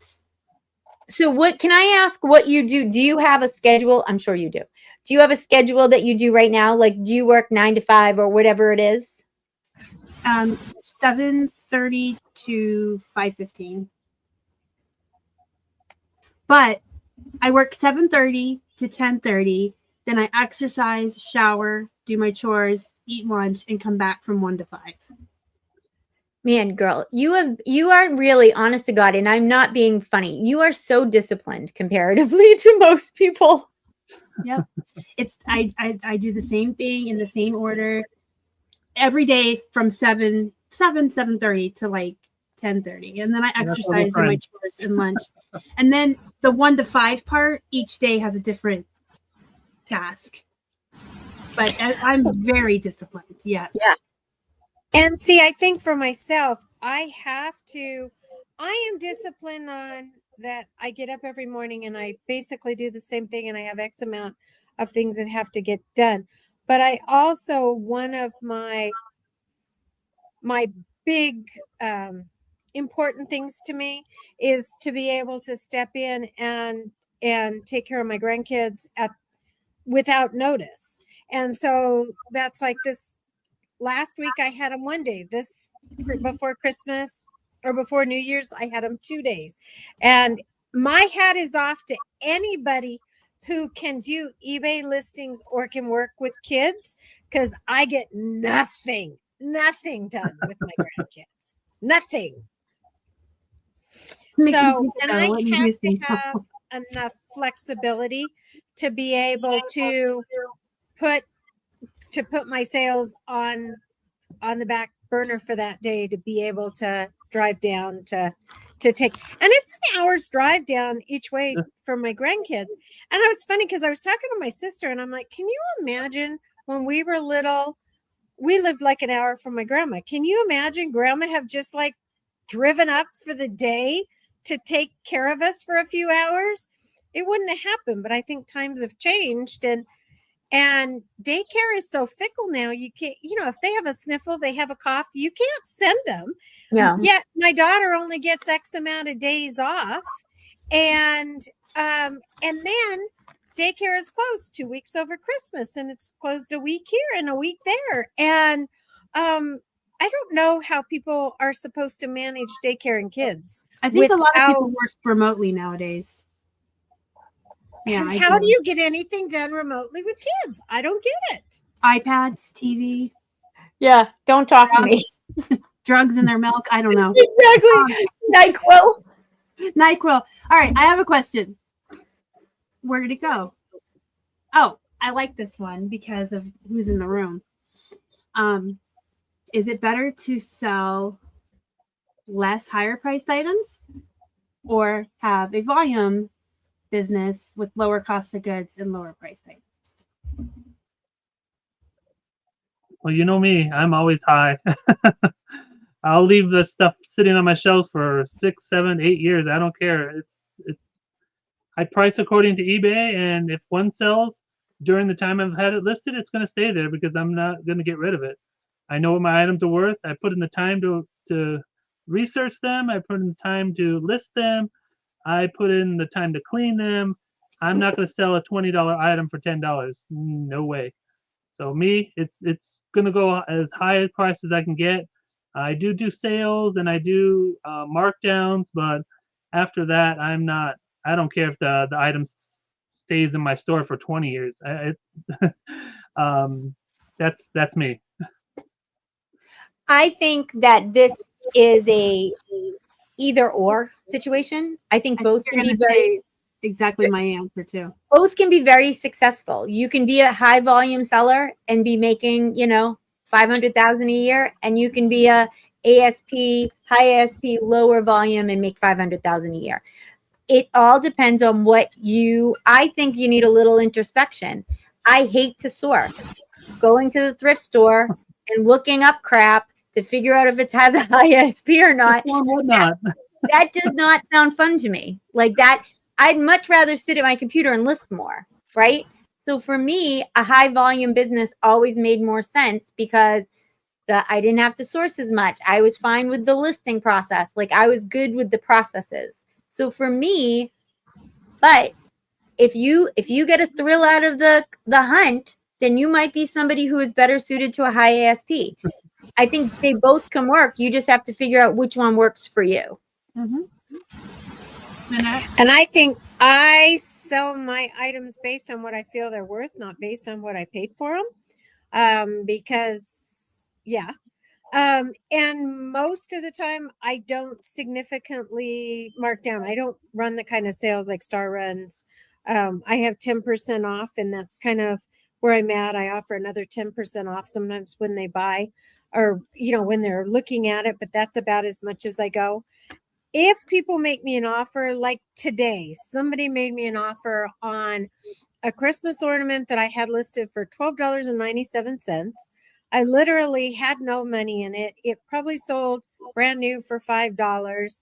[SPEAKER 3] So what can I ask what you do? Do you have a schedule? I'm sure you do. Do you have a schedule that you do right now? Like do you work 9 to 5 or whatever it is?
[SPEAKER 1] 7:30 to 5:15. But I work 7:30 to 10:30. Then I exercise, shower, do my chores, eat lunch, and come back from 1 to 5.
[SPEAKER 3] Man, girl, you are really honest to God, and I'm not being funny. You are so disciplined comparatively to most people.
[SPEAKER 1] Yep. It's I do the same thing in the same order every day from 7:30 to like 10:30. And then I
[SPEAKER 2] That's
[SPEAKER 1] exercise
[SPEAKER 2] what we're
[SPEAKER 1] and my chores and lunch. And then the 1 to 5 part, each day has a different task. But I'm very disciplined. Yes.
[SPEAKER 3] Yeah.
[SPEAKER 4] And see, I think for myself, I am disciplined on that. I get up every morning and I basically do the same thing, and I have X amount of things that have to get done. But I also, one of my big important things to me is to be able to step in and take care of my grandkids without notice. And so that's like this. Last week I had them 1 day. This before Christmas or before New Year's, I had them 2 days. And my hat is off to anybody who can do eBay listings or can work with kids, because I get nothing done with my grandkids. Nothing. So, and I have to have enough flexibility to be able to put my sales on the back burner for that day, to be able to drive down to take, and it's an hour's drive down each way for my grandkids. And it was funny because I was talking to my sister and I'm like, can you imagine when we were little, we lived like an hour from my grandma. Can you imagine grandma have just like driven up for the day to take care of us for a few hours? It wouldn't have happened. But I think times have changed, and daycare is so fickle now. You can't, if they have a sniffle, they have a cough, you can't send them.
[SPEAKER 3] No.
[SPEAKER 4] Yet my daughter only gets X amount of days off. And then daycare is closed 2 weeks over Christmas, and it's closed a week here and a week there. And I don't know how people are supposed to manage daycare and kids.
[SPEAKER 1] I think a lot of people work remotely nowadays. Yeah.
[SPEAKER 4] And
[SPEAKER 1] I
[SPEAKER 4] how
[SPEAKER 1] do.
[SPEAKER 4] do you get anything done remotely with kids? I don't get it.
[SPEAKER 1] iPads, TV,
[SPEAKER 3] Yeah, don't talk to me.
[SPEAKER 1] drugs in their milk. I don't know.
[SPEAKER 3] Exactly. NyQuil.
[SPEAKER 1] NyQuil. All right. I have a question. Where did it go? Oh, I like this one because of who's in the room. Is it better to sell less higher priced items or have a volume business with lower cost of goods and lower priced items?
[SPEAKER 2] Well, you know me, I'm always high. I'll leave the stuff sitting on my shelves for 6, 7, 8 years. I don't care. I price according to eBay, and if one sells during the time I've had it listed, it's going to stay there because I'm not going to get rid of it. I know what my items are worth. I put in the time to research them. I put in the time to list them. I put in the time to clean them. I'm not going to sell a $20 item for $10. No way. So me, it's going to go as high a price as I can get. I do sales and I do markdowns, but after that, I don't care if the item stays in my store for 20 years. That's me.
[SPEAKER 3] I think that this is a either or situation. I think both
[SPEAKER 1] You're
[SPEAKER 3] can be
[SPEAKER 1] gonna
[SPEAKER 3] very
[SPEAKER 1] say exactly my answer too.
[SPEAKER 3] both can be very successful. You can be a high volume seller and be making, 500,000 a year, and you can be a high ASP, lower volume and make 500,000 a year. It all depends on I think you need a little introspection. I hate to source. Going to the thrift store and looking up crap to figure out if it has a high ASP or not. That does not sound fun to me. Like that, I'd much rather sit at my computer and list more, right? So for me, a high volume business always made more sense because I didn't have to source as much. I was fine with the listing process. Like I was good with the processes. So for me, but if you get a thrill out of the hunt, then you might be somebody who is better suited to a high ASP. I think they both can work. You just have to figure out which one works for you.
[SPEAKER 1] Mm-hmm.
[SPEAKER 4] And I think I sell my items based on what I feel they're worth, not based on what I paid for them. Because, yeah. And most of the time, I don't significantly mark down. I don't run the kind of sales like Star runs. I have 10% off, and that's kind of where I'm at. I offer another 10% off sometimes when they buy or, when they're looking at it, but that's about as much as I go. If people make me an offer like today, somebody made me an offer on a Christmas ornament that I had listed for $12.97. I literally had no money in it. It probably sold brand new for $5.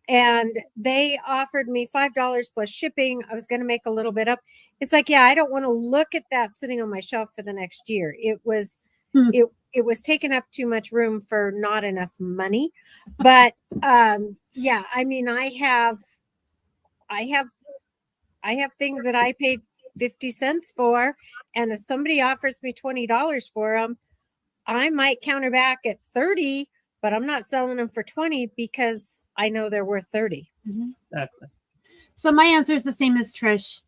[SPEAKER 4] And they offered me $5 plus shipping. I was going to make a little bit up. It's like, yeah, I don't want to look at that sitting on my shelf for the next year. It was taking up too much room for not enough money. But yeah, I mean, I have things that I paid 50 cents for, and if somebody offers me $20 for them, I might counter back at 30, but I'm not selling them for 20 because I know they're worth 30.
[SPEAKER 1] Mm-hmm.
[SPEAKER 2] Exactly.
[SPEAKER 1] So my answer is the same as Trish.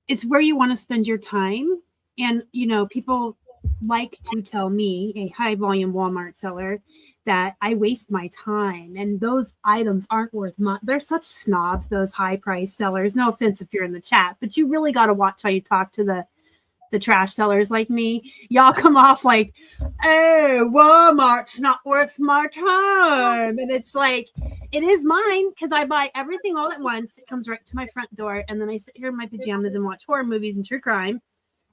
[SPEAKER 1] It's where you want to spend your time. And, people like to tell me, a high volume Walmart seller, that I waste my time and those items aren't worth much. They're such snobs, those high price sellers. No offense if you're in the chat, but you really got to watch how you talk to the trash sellers like me. Y'all come off like, hey, Walmart's not worth my time. And it's like, it is mine because I buy everything all at once. It comes right to my front door. And then I sit here in my pajamas and watch horror movies and true crime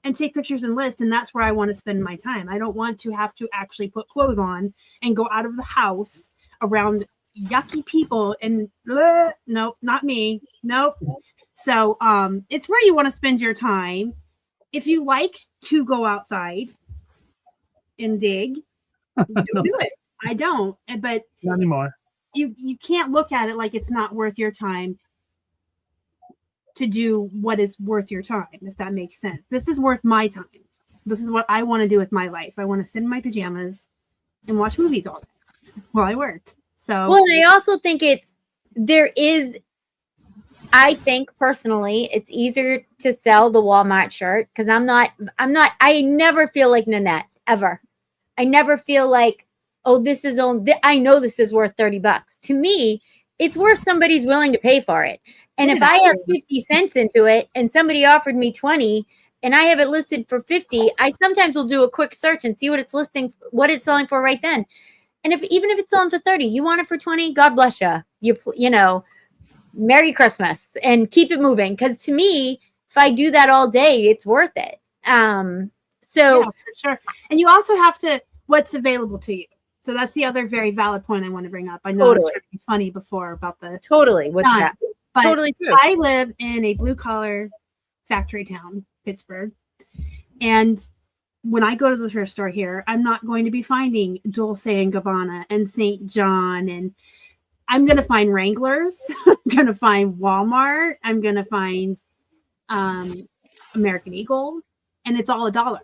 [SPEAKER 1] and take pictures and list. And that's where I want to spend my time. I don't want to have to actually put clothes on and go out of the house around yucky people. And nope, not me. Nope. So it's where you want to spend your time. If you like to go outside and dig, do it. I don't, but
[SPEAKER 2] not anymore.
[SPEAKER 1] You can't look at it like it's not worth your time to do what is worth your time, if that makes sense. This is worth my time. This is what I want to do with my life. I want to sit in my pajamas and watch movies all day while I work. So,
[SPEAKER 3] well, and I also think there is I think personally, it's easier to sell the Walmart shirt because I never feel like Nanette ever. I never feel like, oh, this is only, I know this is worth $30. To me, it's worth somebody's willing to pay for it. And if I have 50 cents into it and somebody offered me 20 and I have it listed for 50, I sometimes will do a quick search and see what it's selling for right then. And even if it's selling for 30, you want it for 20, God bless you. You know, Merry Christmas and keep it moving. Because to me, if I do that all day, it's worth it. So
[SPEAKER 1] yeah, for sure. And you also have to, what's available to you. So that's the other very valid point I want to bring up. I know I was trying to be funny before about the
[SPEAKER 3] what's that?
[SPEAKER 1] But
[SPEAKER 3] Totally true.
[SPEAKER 1] I live in a blue collar factory town, Pittsburgh. And when I go to the thrift store here, I'm not going to be finding Dulce and Gabbana and St. John, and I'm going to find Wranglers. I'm going to find Walmart. I'm going to find American Eagle, and it's all $1.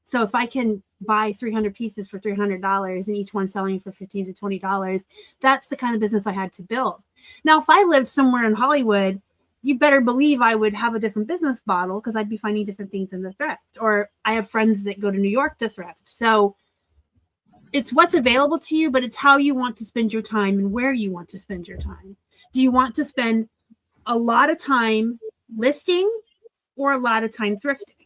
[SPEAKER 1] So if I can buy 300 pieces for $300 and each one selling for $15 to $20, that's the kind of business I had to build. Now, if I lived somewhere in Hollywood, you better believe I would have a different business model because I'd be finding different things in the thrift. Or I have friends that go to New York to thrift. So it's what's available to you, but it's how you want to spend your time and where you want to spend your time. Do you want to spend a lot of time listing or a lot of time thrifting?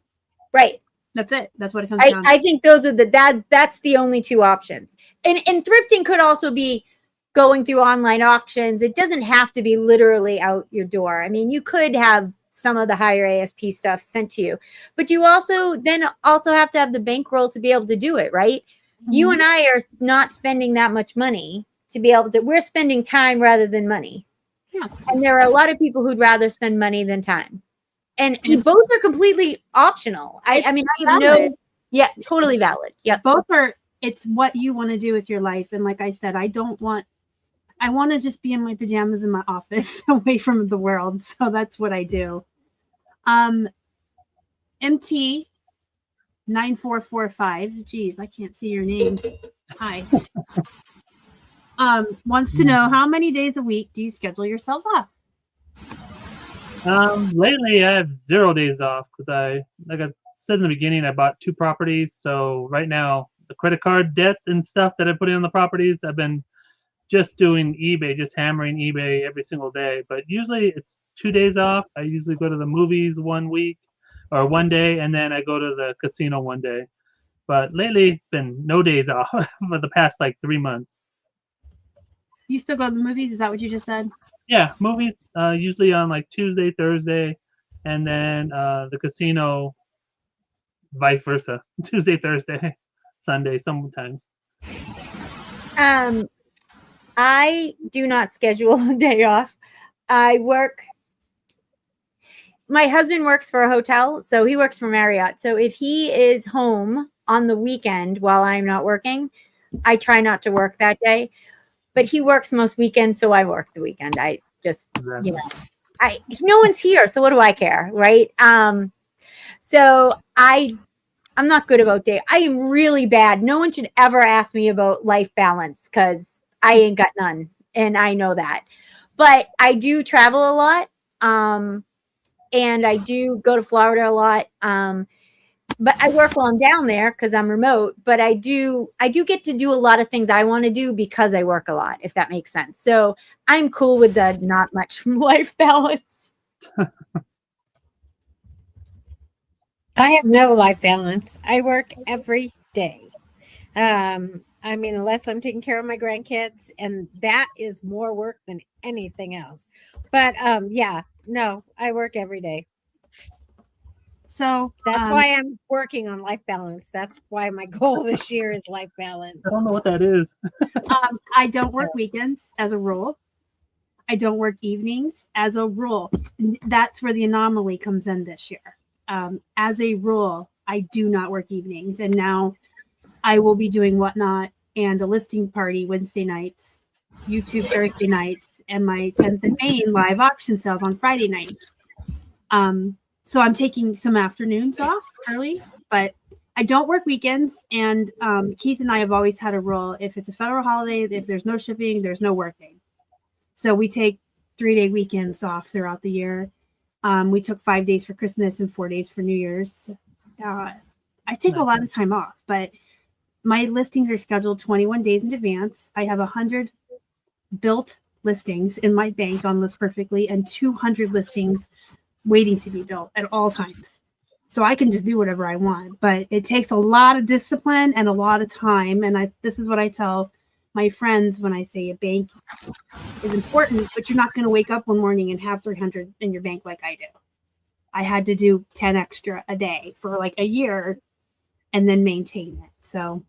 [SPEAKER 3] Right.
[SPEAKER 1] That's it. That's what it comes down to.
[SPEAKER 3] I think those are that's the only two options. And thrifting could also be going through online auctions. It doesn't have to be literally out your door. I mean, you could have some of the higher ASP stuff sent to you, but you also have to have the bankroll to be able to do it, right? Mm-hmm. You and I are not spending that much money to be able to, we're spending time rather than money.
[SPEAKER 1] Yeah.
[SPEAKER 3] And there are a lot of people who'd rather spend money than time. And both are completely optional. I mean, I have no, yeah, totally valid. Yeah.
[SPEAKER 1] Both are, it's what you want to do with your life. And like I said, I want to just be in my pajamas in my office away from the world. So that's what I do. MT 9445. Geez, I can't see your name. Hi. Wants to know, how many days a week do you schedule yourselves off?
[SPEAKER 2] Lately I have 0 days off because like I said in the beginning, I bought 2 properties. So right now the credit card debt and stuff that I put in on the properties, I've been just doing eBay, just hammering eBay every single day. But usually it's 2 days off. I usually go to the movies 1 week or 1 day, and then I go to the casino 1 day. But lately it's been no days off for the past like 3 months.
[SPEAKER 1] You still go to the movies? Is that what you just said? Yeah,
[SPEAKER 2] movies usually on like Tuesday, Thursday, and then the casino vice versa. Tuesday, Thursday, Sunday sometimes.
[SPEAKER 3] I do not schedule a day off. My husband works for a hotel, so he works for Marriott. So if he is home on the weekend while I'm not working, I try not to work that day. But he works most weekends, so I work the weekend. I just, you know, no one's here, so what do I care, right? So I'm not good about day. I am really bad. No one should ever ask me about life balance because I ain't got none, and I know that. But I do travel a lot, and I do go to Florida a lot. But I work while I'm down there because I'm remote. But I do get to do a lot of things I want to do because I work a lot, if that makes sense. So I'm cool with the not much life balance.
[SPEAKER 4] I have no life balance. I work every day. I mean, unless I'm taking care of my grandkids, and that is more work than anything else. But yeah, no, I work every day.
[SPEAKER 1] So
[SPEAKER 4] that's why I'm working on life balance. That's why my goal this year is life balance.
[SPEAKER 2] I don't know what that is.
[SPEAKER 1] I don't work weekends as a rule. I don't work evenings as a rule. That's where the anomaly comes in this year. As a rule, I do not work evenings. And now I will be doing Whatnot and a listing party Wednesday nights, YouTube Thursday nights, and my 10th and Main live auction sales on Friday nights. So I'm taking some afternoons off early, but I don't work weekends. And Keith and I have always had a rule. If it's a federal holiday, if there's no shipping, there's no working. So we take 3-day weekends off throughout the year. We took 5 days for Christmas and 4 days for New Year's. I take a lot of time off, but my listings are scheduled 21 days in advance. I have 100 built listings in my bank on List Perfectly and 200 listings waiting to be built at all times. So I can just do whatever I want, but it takes a lot of discipline and a lot of time. And this is what I tell my friends when I say a bank is important, but you're not going to wake up one morning and have 300 in your bank like I do. I had to do 10 extra a day for like a year and then maintain it. So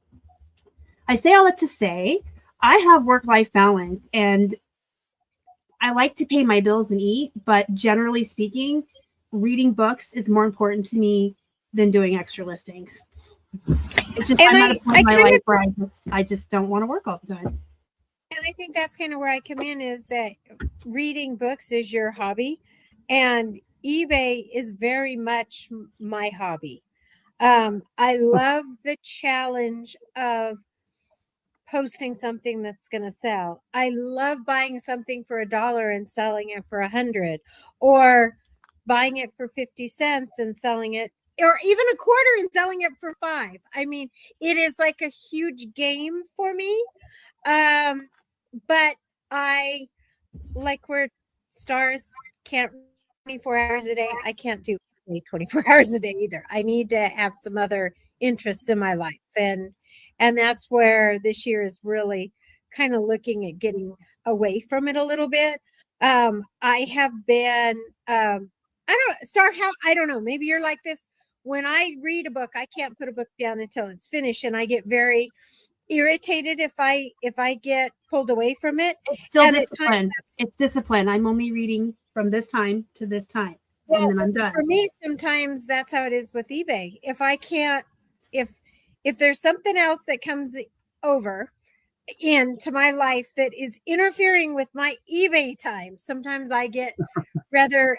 [SPEAKER 1] I say all that to say I have work-life balance and I like to pay my bills and eat, but generally speaking, reading books is more important to me than doing extra listings. It's just I'm at a point in my life where I just don't want to work all the time.
[SPEAKER 4] And I think that's kind of where I come in, is that reading books is your hobby and eBay is very much my hobby. I love the challenge of posting something that's going to sell. I love buying something for $1 and selling it for 100, or buying it for 50 cents and selling it, or even a quarter and selling it for 5. I mean, it is like a huge game for me. But I like where stars can't 24 hours a day. I can't do 24 hours a day either. I need to have some other interests in my life. And that's where this year is really kind of looking at getting away from it a little bit. I have been, I don't know, maybe you're like this. When I read a book, I can't put a book down until it's finished. And I get very irritated if I get pulled away from it.
[SPEAKER 1] It's still discipline. It's discipline. I'm only reading from this time to this time. And then I'm done.
[SPEAKER 4] For me, sometimes that's how it is with eBay. If I can't, if there's something else that comes over into my life that is interfering with my eBay time, sometimes I get rather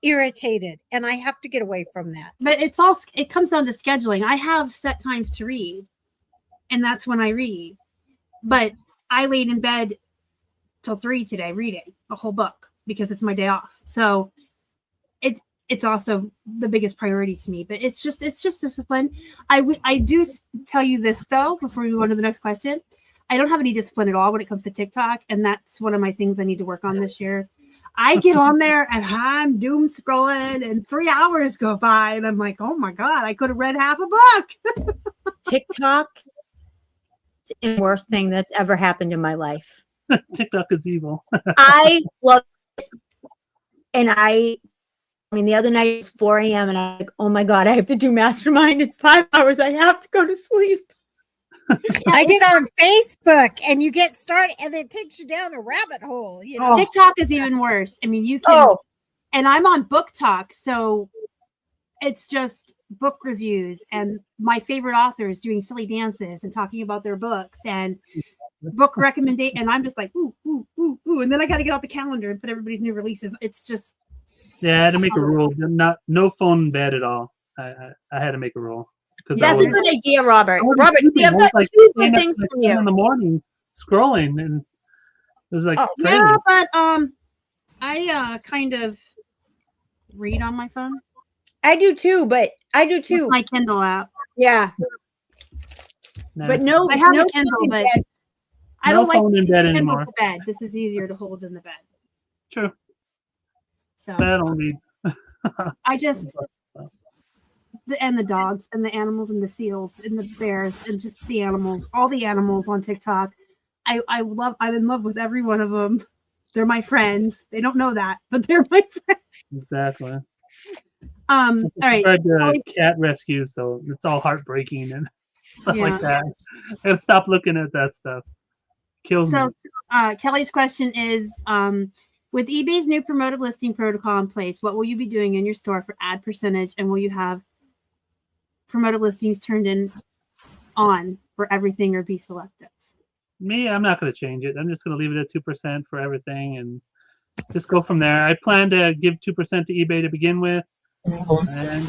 [SPEAKER 4] irritated and I have to get away from that.
[SPEAKER 1] But it comes down to scheduling. I have set times to read and that's when I read. But I laid in bed till 3 today reading a whole book because it's my day off. So it's also the biggest priority to me, but it's just discipline. I do tell you this though, before we go on to the next question, I don't have any discipline at all when it comes to TikTok. And that's one of my things I need to work on this year. I get on there and I'm doom scrolling and 3 hours go by and I'm like, oh my God, I could have read half a book.
[SPEAKER 5] TikTok is the worst thing that's ever happened in my life.
[SPEAKER 2] TikTok is evil.
[SPEAKER 5] I love it. And I mean, the other night it was 4 a.m. and I'm like, oh my God, I have to do mastermind in 5 hours. I have to go to sleep.
[SPEAKER 4] I get on Facebook and you get started and it takes you down a rabbit hole. You know?
[SPEAKER 1] TikTok is even worse. I mean, you can, and I'm on Book Talk. So it's just book reviews and my favorite authors doing silly dances and talking about their books and book recommendation. And I'm just like, ooh, ooh, ooh, ooh. And then I got to get out the calendar and put everybody's new releases. It's just.
[SPEAKER 2] Yeah, I had to make a rule. No phone in bed at all. I had to make a rule.
[SPEAKER 5] That's a good idea, Robert. Robert, I've got
[SPEAKER 2] like
[SPEAKER 5] 2 good things from you.
[SPEAKER 2] In the morning, scrolling, and it was like crazy.
[SPEAKER 1] Yeah, but I kind of read on my phone.
[SPEAKER 5] I do too.
[SPEAKER 1] With my Kindle app.
[SPEAKER 5] Yeah.
[SPEAKER 2] No.
[SPEAKER 5] But no,
[SPEAKER 1] I have
[SPEAKER 5] no
[SPEAKER 1] a Kindle, but
[SPEAKER 5] bed.
[SPEAKER 1] I don't like
[SPEAKER 2] phone in bed anymore.
[SPEAKER 1] To bed. This is easier to hold in the bed.
[SPEAKER 2] True.
[SPEAKER 1] So
[SPEAKER 2] I don't read.
[SPEAKER 1] I just and the dogs and the animals and the seals and the bears and just the animals, all the animals on TikTok. I'm in love with every one of them. They're my friends. They don't know that, but they're my friends.
[SPEAKER 2] Exactly.
[SPEAKER 1] All right.
[SPEAKER 2] Cat rescue, so it's all heartbreaking and stuff like that. I gotta stop looking at that stuff. Kills me.
[SPEAKER 1] So Kelly's question is, with eBay's new promoted listing protocol in place, what will you be doing in your store for ad percentage, and will you have promoted listings turned on for everything or be selective?
[SPEAKER 2] Me, I'm not going to change it. I'm just going to leave it at 2% for everything and just go from there. I plan to give 2% to eBay to begin with, and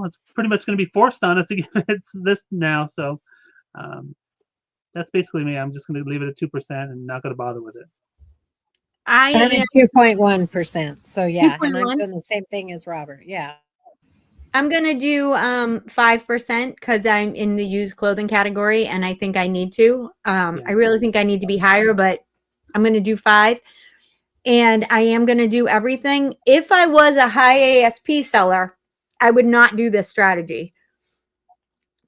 [SPEAKER 2] it's pretty much going to be forced on us to give it this now. So that's basically me. I'm just going to leave it at 2% and not going to bother with it.
[SPEAKER 5] I
[SPEAKER 4] I'm
[SPEAKER 5] am
[SPEAKER 4] at 2.1%. So yeah, and I'm
[SPEAKER 5] 2.1.
[SPEAKER 4] doing the same thing as Robert. Yeah.
[SPEAKER 3] I'm gonna do 5% because I'm in the used clothing category, and I think I need to. I really think I need to be higher, but I'm gonna do 5. And I am gonna do everything. If I was a high ASP seller, I would not do this strategy.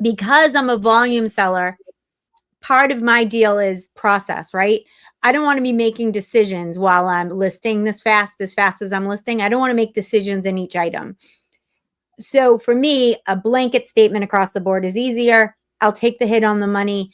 [SPEAKER 3] Because I'm a volume seller, part of my deal is process, right? I don't want to be making decisions while I'm listing this fast as I'm listing. I don't want to make decisions in each item. So for me, a blanket statement across the board is easier. I'll take the hit on the money.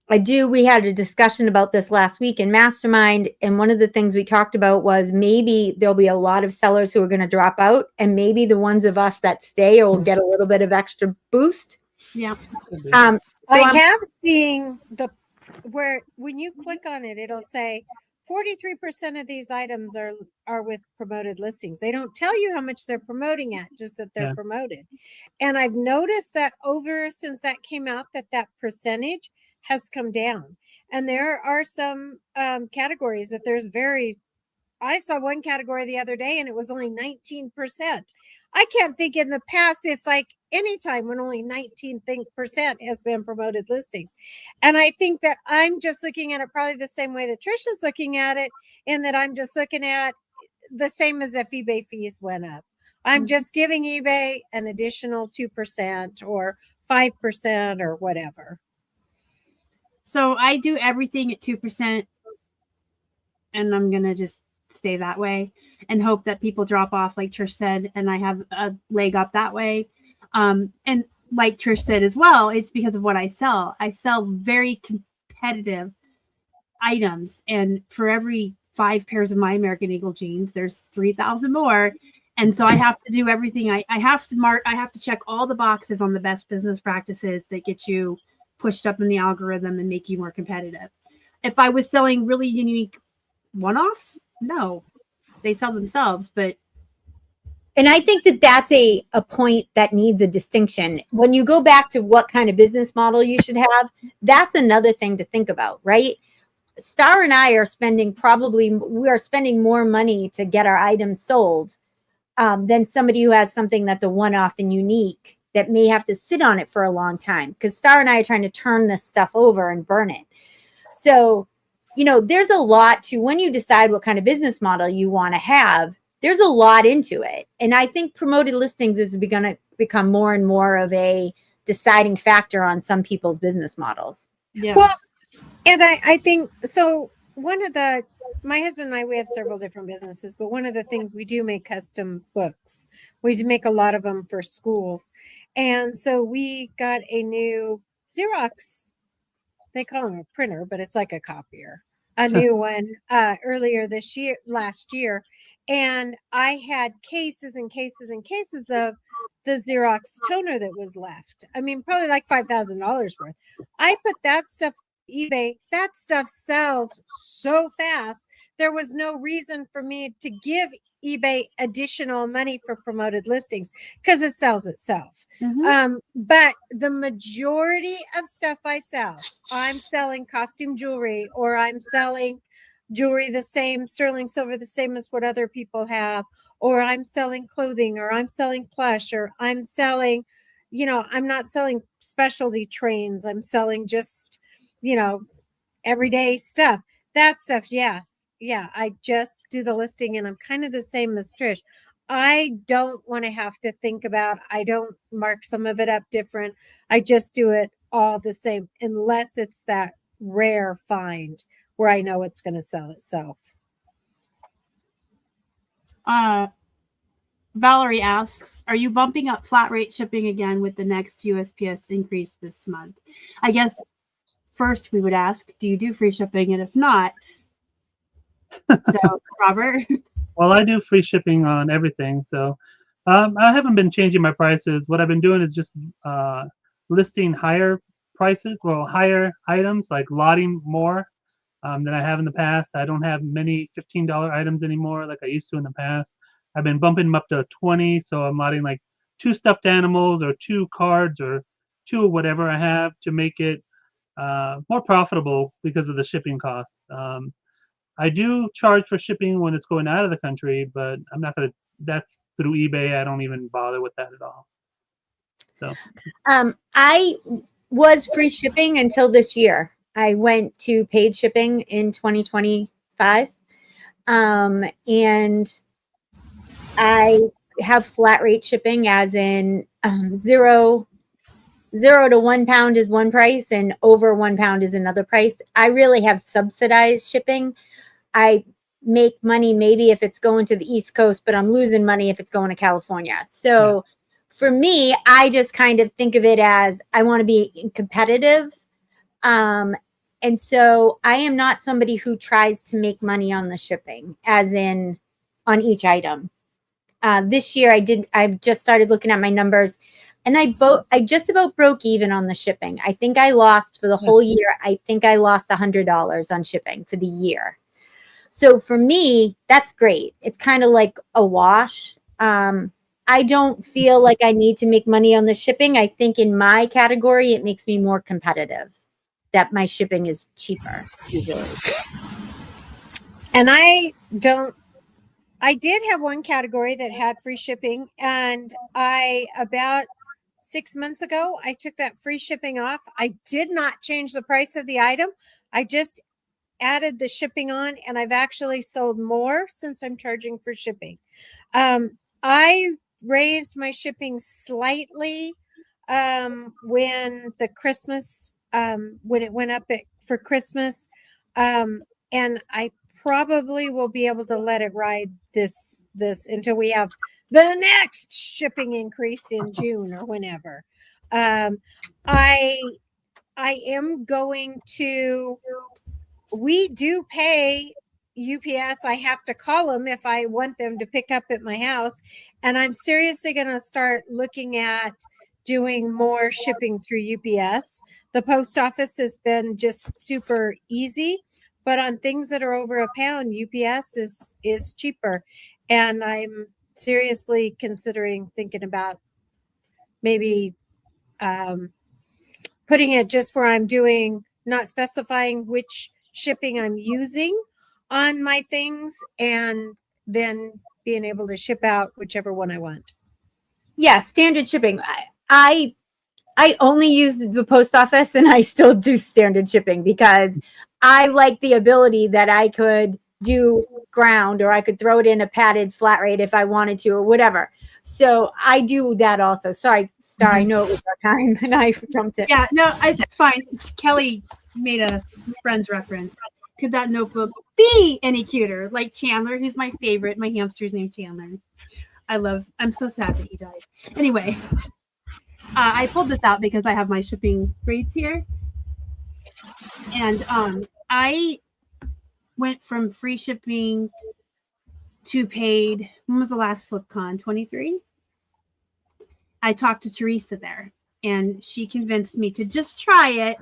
[SPEAKER 3] We had a discussion about this last week in Mastermind. And one of the things we talked about was maybe there'll be a lot of sellers who are going to drop out. And maybe the ones of us that stay will get a little bit of extra boost.
[SPEAKER 1] Yeah.
[SPEAKER 4] I have seen where when you click on it, it'll say 43% of these items are with promoted listings. They don't tell you how much they're promoting at, just that they're promoted. And I've noticed that since that came out, that percentage has come down. And there are some categories that I saw one category the other day and it was only 19%. I can't think in the past, it's like anytime when only 19% has been promoted listings. And I think that I'm just looking at it probably the same way that Trish is looking at it, in that I'm just looking at the same as if eBay fees went up. I'm just giving eBay an additional 2% or 5% or whatever.
[SPEAKER 1] So I do everything at 2%, and I'm going to just stay that way and hope that people drop off, like Trish said, and I have a leg up that way. And like Trish said as well, it's because of what I sell. I sell very competitive items, and for every 5 pairs of my American Eagle jeans, there's 3,000 more. And so I have to do everything. I have to check all the boxes on the best business practices that get you pushed up in the algorithm and make you more competitive. If I was selling really unique one-offs, no, they sell themselves.
[SPEAKER 5] And I think that's a point that needs a distinction. When you go back to what kind of business model you should have, that's another thing to think about, right? Star and I are spending more money to get our items sold than somebody who has something that's a one-off and unique that may have to sit on it for a long time, because Star and I are trying to turn this stuff over and burn it. So, there's a lot to, when you decide what kind of business model you want to have, there's a lot into it. And I think promoted listings is going to become more and more of a deciding factor on some people's business models.
[SPEAKER 1] Yeah.
[SPEAKER 4] Well, and I think, so my husband and I, we have several different businesses, but one of the things we do make custom books. We do make a lot of them for schools. And so we got a new Xerox, they call them a printer, but it's like a copier, a new one last year. And I had cases and cases and cases of the Xerox toner that was left. I mean, probably like $5,000 worth. I put that stuff on eBay. That stuff sells so fast. There was no reason for me to give eBay additional money for promoted listings because it sells itself. But the majority of stuff I sell, I'm selling costume jewelry, or I'm selling jewelry the same, sterling silver, the same as what other people have, or I'm selling clothing, or I'm selling plush, or I'm selling, I'm not selling specialty trains. I'm selling just, everyday stuff. That stuff, yeah, I just do the listing, and I'm kind of the same as Trish. I don't want to have to think about, I don't mark some of it up different. I just do it all the same, unless it's that rare find where I know it's going to sell itself.
[SPEAKER 1] Valerie asks, are you bumping up flat rate shipping again with the next USPS increase this month? I guess first we would ask, do you do free shipping? And if not, so Robert.
[SPEAKER 2] Well, I do free shipping on everything. So I haven't been changing my prices. What I've been doing is just listing higher prices, higher items, like lotting more than I have in the past. I don't have many $15 items anymore like I used to in the past. I've been bumping them up to 20. So I'm lotting like 2 stuffed animals or 2 cards or 2 whatever I have to make it more profitable because of the shipping costs. I do charge for shipping when it's going out of the country, but I'm not gonna. That's through eBay. I don't even bother with that at all. So
[SPEAKER 5] I was free shipping until this year. I went to paid shipping in 2025. And I have flat rate shipping, as in 0 to 1 pound is one price and over 1 pound is another price. I really have subsidized shipping. I make money maybe if it's going to the East Coast, but I'm losing money if it's going to California. So for me, I just kind of think of it as I want to be competitive. And so I am not somebody who tries to make money on the shipping, as in on each item. This year I've just started looking at my numbers, and I just about broke even on the shipping. I think I lost for the whole year. I think I lost $100 on shipping for the year. So for me, that's great. It's kind of like a wash. I don't feel like I need to make money on the shipping. I think in my category, it makes me more competitive that my shipping is cheaper usually.
[SPEAKER 4] And I did have one category that had free shipping, and about 6 months ago, I took that free shipping off. I did not change the price of the item. I just added the shipping on, and I've actually sold more since I'm charging for shipping. I raised my shipping slightly when the Christmas, when it went up for Christmas. And I probably will be able to let it ride this until we have the next shipping increased in June or whenever. I am going to, we do pay UPS. I have to call them if I want them to pick up at my house. And I'm seriously going to start looking at doing more shipping through UPS. The post office has been just super easy, but on things that are over a pound, UPS is cheaper. And I'm seriously thinking about maybe putting it just where I'm doing, not specifying which shipping I'm using on my things, and then being able to ship out whichever one I want.
[SPEAKER 5] Yeah, standard shipping. I only use the post office, and I still do standard shipping because I like the ability that I could do ground, or I could throw it in a padded flat rate if I wanted to, or whatever. So I do that also. Sorry, Star, I know it was our time and I jumped it.
[SPEAKER 1] Yeah, no, it's fine. Kelly made a Friends reference. Could that notebook be any cuter? Like Chandler, who's my favorite. My hamster's named Chandler. I'm so sad that he died. Anyway, I pulled this out because I have my shipping rates here. And I went from free shipping to paid. When was the last FlipCon? 23? I talked to Teresa there, and she convinced me to just try it.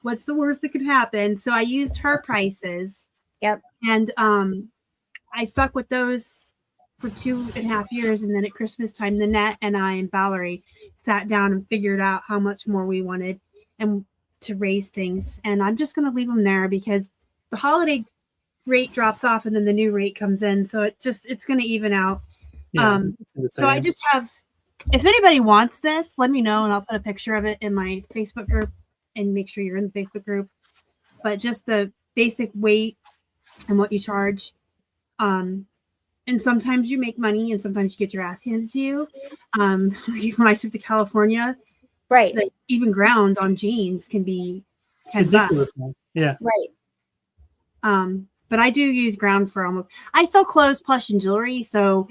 [SPEAKER 1] What's the worst that could happen? So I used her prices.
[SPEAKER 5] Yep.
[SPEAKER 1] And I stuck with those for 2.5 years. And then at Christmas time, Nanette and I and Valerie sat down and figured out how much more we wanted and to raise things. And I'm just going to leave them there because the holiday rate drops off and then the new rate comes in. So it's going to even out.
[SPEAKER 2] Yeah,
[SPEAKER 1] so I just have, if anybody wants this, let me know and I'll put a picture of it in my Facebook group and make sure you're in the Facebook group. But just the basic weight and what you charge. And sometimes you make money and sometimes you get your ass handed to you. When I shipped to California,
[SPEAKER 5] right,
[SPEAKER 1] like even ground on jeans can be $10.
[SPEAKER 2] Yeah.
[SPEAKER 5] Right.
[SPEAKER 1] But I do use ground for almost, I sell clothes, plush, and jewelry, so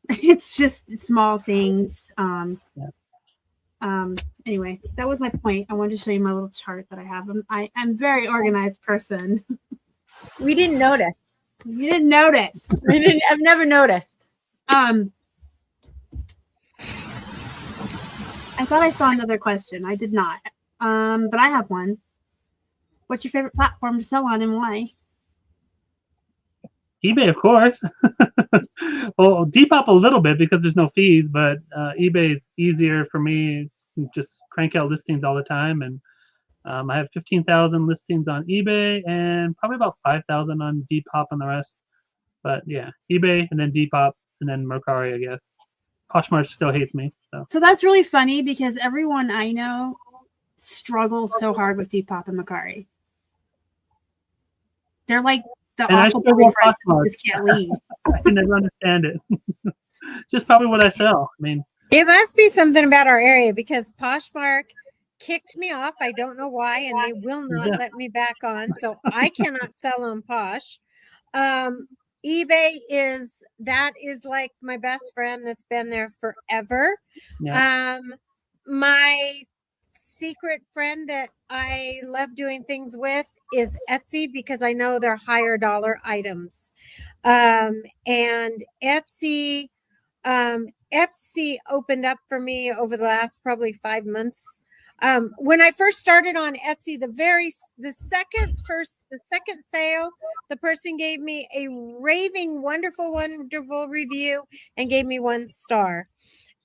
[SPEAKER 1] it's just small things. Anyway, that was my point. I wanted to show you my little chart that I have. I'm a very organized person.
[SPEAKER 5] We didn't notice.
[SPEAKER 1] You didn't notice.
[SPEAKER 5] I've never noticed.
[SPEAKER 1] I thought I saw another question. I did not. But I have one. What's your favorite platform to sell on and why?
[SPEAKER 2] eBay, of course. Well, Depop a little bit because there's no fees, but eBay is easier for me. Just crank out listings all the time, and I have 15,000 listings on eBay and probably about 5,000 on Depop and the rest. But yeah, eBay and then Depop and then Mercari, I guess. Poshmark still hates me.
[SPEAKER 1] So that's really funny because everyone I know struggles so hard with Depop and Mercari. They're like the
[SPEAKER 2] And I
[SPEAKER 1] awful
[SPEAKER 2] struggle with
[SPEAKER 1] boyfriends who
[SPEAKER 2] Poshmark.
[SPEAKER 1] just can't leave.
[SPEAKER 2] I can never understand it. Just probably what I sell. I mean,
[SPEAKER 4] It must be something about our area because Poshmark kicked me off. I don't know why, and they will not
[SPEAKER 2] Yeah.
[SPEAKER 4] let me back on. So I cannot sell on Posh. eBay is like my best friend that's been there forever.
[SPEAKER 2] yeah.
[SPEAKER 4] My secret friend that I love doing things with is Etsy because I know they're higher dollar items. And Etsy opened up for me over the last probably 5 months. When I first started on Etsy, the second sale, the person gave me a raving, wonderful review and gave me 1 star.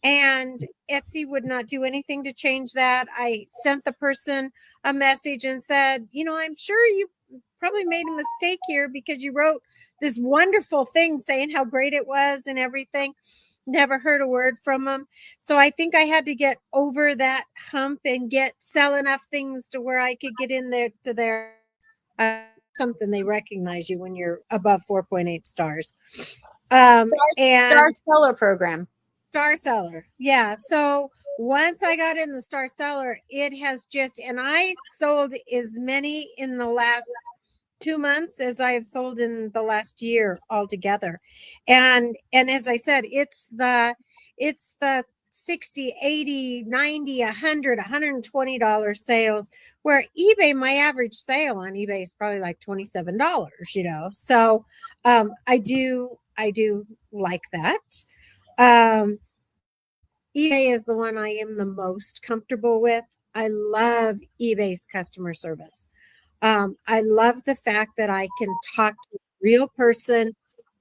[SPEAKER 4] And Etsy would not do anything to change that. I sent the person a message and said, I'm sure you probably made a mistake here because you wrote this wonderful thing saying how great it was and everything. Never heard a word from them. So I think I had to get over that hump and sell enough things to where I could get in there to their something. They recognize you when you're above 4.8 stars.
[SPEAKER 5] Star seller program.
[SPEAKER 4] Star seller. Yeah. So once I got in the star seller, it has and I sold as many in the last 2 months as I have sold in the last year altogether. And as I said, it's the 60, 80, 90, 100, $120 sales, where eBay, my average sale on eBay is probably like $27, So I do like that. eBay is the one I am the most comfortable with. I love eBay's customer service. I love the fact that I can talk to a real person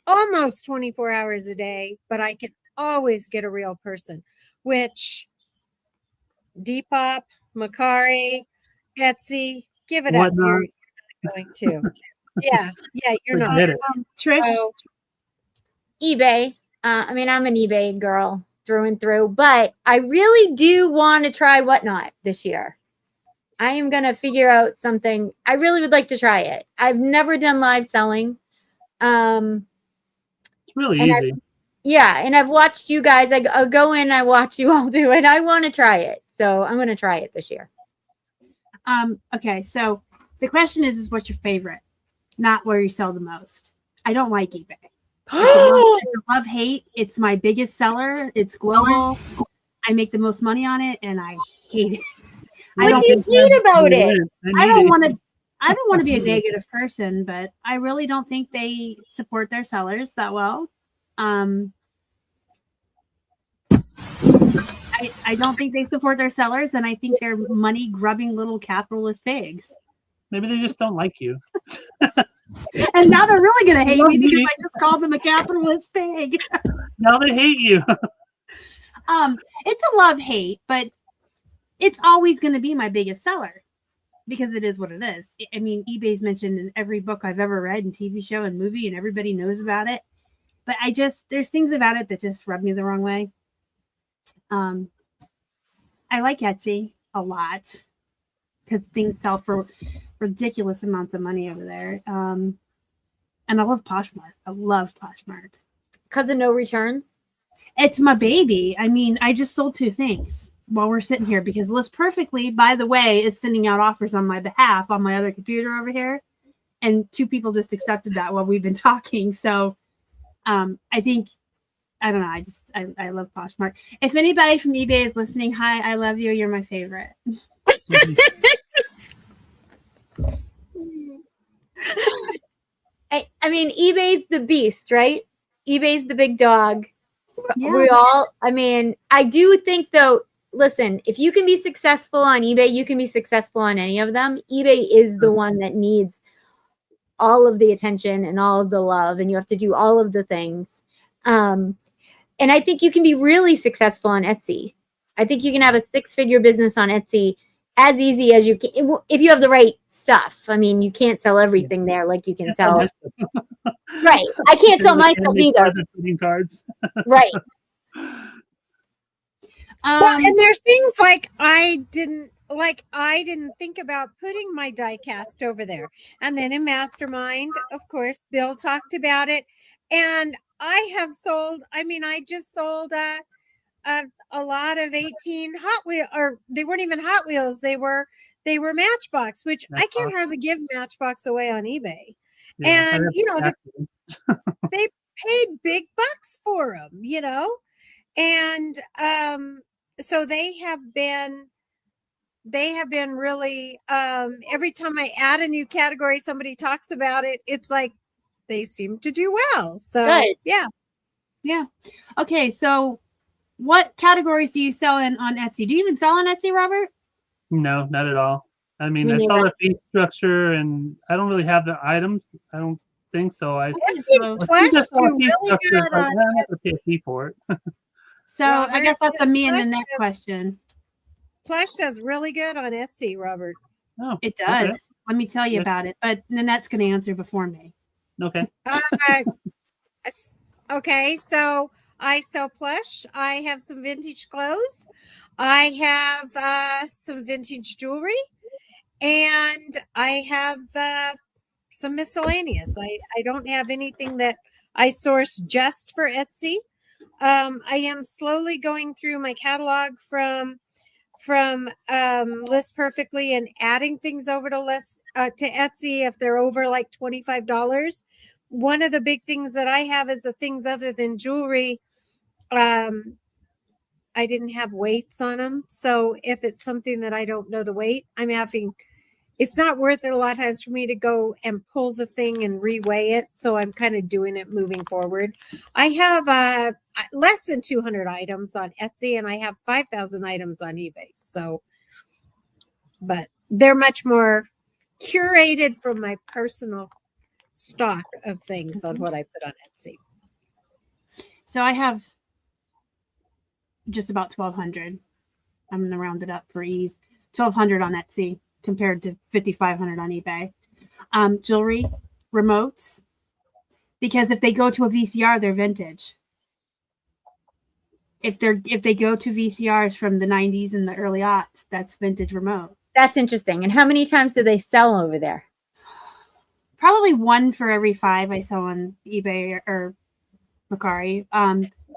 [SPEAKER 4] almost 24 hours a day, but I can always get a real person, which Depop, Mercari, Etsy, give it up. You're not going to. Yeah, you're not.
[SPEAKER 1] Trish?
[SPEAKER 4] So,
[SPEAKER 5] eBay. I'm an eBay girl through and through, but I really do want to try Whatnot this year. I am going to figure out something. I really would like to try it. I've never done live selling.
[SPEAKER 2] It's really easy.
[SPEAKER 5] And I've watched you guys. I'll go in, I watch you all do it. I want to try it. So I'm going to try it this year.
[SPEAKER 1] Okay, so the question is what's your favorite? Not where you sell the most. I don't like eBay. It's a love-hate. It's my biggest seller. It's global. I make the most money on it, and I hate it.
[SPEAKER 5] What do you hate about it?
[SPEAKER 1] I don't want to be a negative person, but I really don't think they support their sellers that well. I don't think they support their sellers, and I think they're money grubbing little capitalist pigs.
[SPEAKER 2] Maybe they just don't like you.
[SPEAKER 1] And now they're really going to hate me because I just called them a capitalist pig.
[SPEAKER 2] Now they hate you.
[SPEAKER 1] It's a love-hate, but it's always going to be my biggest seller because it is what it is. I mean, eBay's mentioned in every book I've ever read and TV show and movie, and everybody knows about it. But there's things about it that just rub me the wrong way. I like Etsy a lot because things sell for ridiculous amounts of money over there. And I love Poshmark. I love Poshmark.
[SPEAKER 5] Because of no returns?
[SPEAKER 1] It's my baby. I mean, I just sold 2 things while we're sitting here because List Perfectly, by the way, is sending out offers on my behalf on my other computer over here. And 2 people just accepted that while we've been talking. So I think, I don't know. I love Poshmark. If anybody from eBay is listening, hi, I love you. You're my favorite.
[SPEAKER 5] I mean, eBay's the beast, right? eBay's the big dog.
[SPEAKER 1] Yeah.
[SPEAKER 5] I do think though, listen, if you can be successful on eBay, you can be successful on any of them. eBay is the one that needs all of the attention and all of the love, and you have to do all of the things. And I think you can be really successful on Etsy. I think you can have a 6-figure business on Etsy as easy as you can if you have the right stuff. I mean, you can't sell everything there like you can sell. Right. I can't sell my stuff either.
[SPEAKER 2] Cards.
[SPEAKER 5] Right.
[SPEAKER 4] Well, and there's things like I didn't think about putting my die cast over there. And then in Mastermind, of course, Bill talked about it. And I just sold a lot of 18 Hot Wheels, or they weren't even Hot Wheels. They were Matchbox, which I can't hardly give Matchbox away on eBay. Yeah, and they paid big bucks for them, and so they have been really every time I add a new category, somebody talks about it, it's like they seem to do well. So
[SPEAKER 5] good.
[SPEAKER 1] Yeah. Okay, so what categories do you sell on Etsy? Do you even sell on Etsy, Robert?
[SPEAKER 2] No, not at all. I mean, I saw the fee structure, and I don't really have the items. I don't think so. I
[SPEAKER 4] Flash do really good on
[SPEAKER 2] I have to pay a fee for it.
[SPEAKER 1] So well, I guess that's a me and Nanette question.
[SPEAKER 4] Flash does really good on Etsy, Robert.
[SPEAKER 1] Oh, it does. Okay. Let me tell you about it. But Nanette's going to answer before me.
[SPEAKER 2] Okay.
[SPEAKER 4] Okay, so I sell plush. I have some vintage clothes. I have some vintage jewelry. And I have some miscellaneous. I don't have anything that I source just for Etsy. I am slowly going through my catalog from List Perfectly and adding things over to Etsy if they're over like $25. One of the big things that I have is the things other than jewelry. I didn't have weights on them, so if it's something that I don't know the weight, it's not worth it a lot of times for me to go and pull the thing and reweigh it. So I'm kind of doing it moving forward. I have less than 200 items on Etsy, and I have 5,000 items on eBay. So, but they're much more curated from my personal stock of things on what I put on Etsy.
[SPEAKER 1] So I have just about 1,200. I'm going to round it up for ease. 1,200 on Etsy compared to 5,500 on eBay. Jewelry, remotes, because if they go to a VCR, they're vintage. If they go to VCRs from the 90s and the early aughts, that's vintage remote.
[SPEAKER 5] That's interesting. And how many times do they sell over there?
[SPEAKER 1] Probably 1 for every 5 I sell on eBay or Mercari.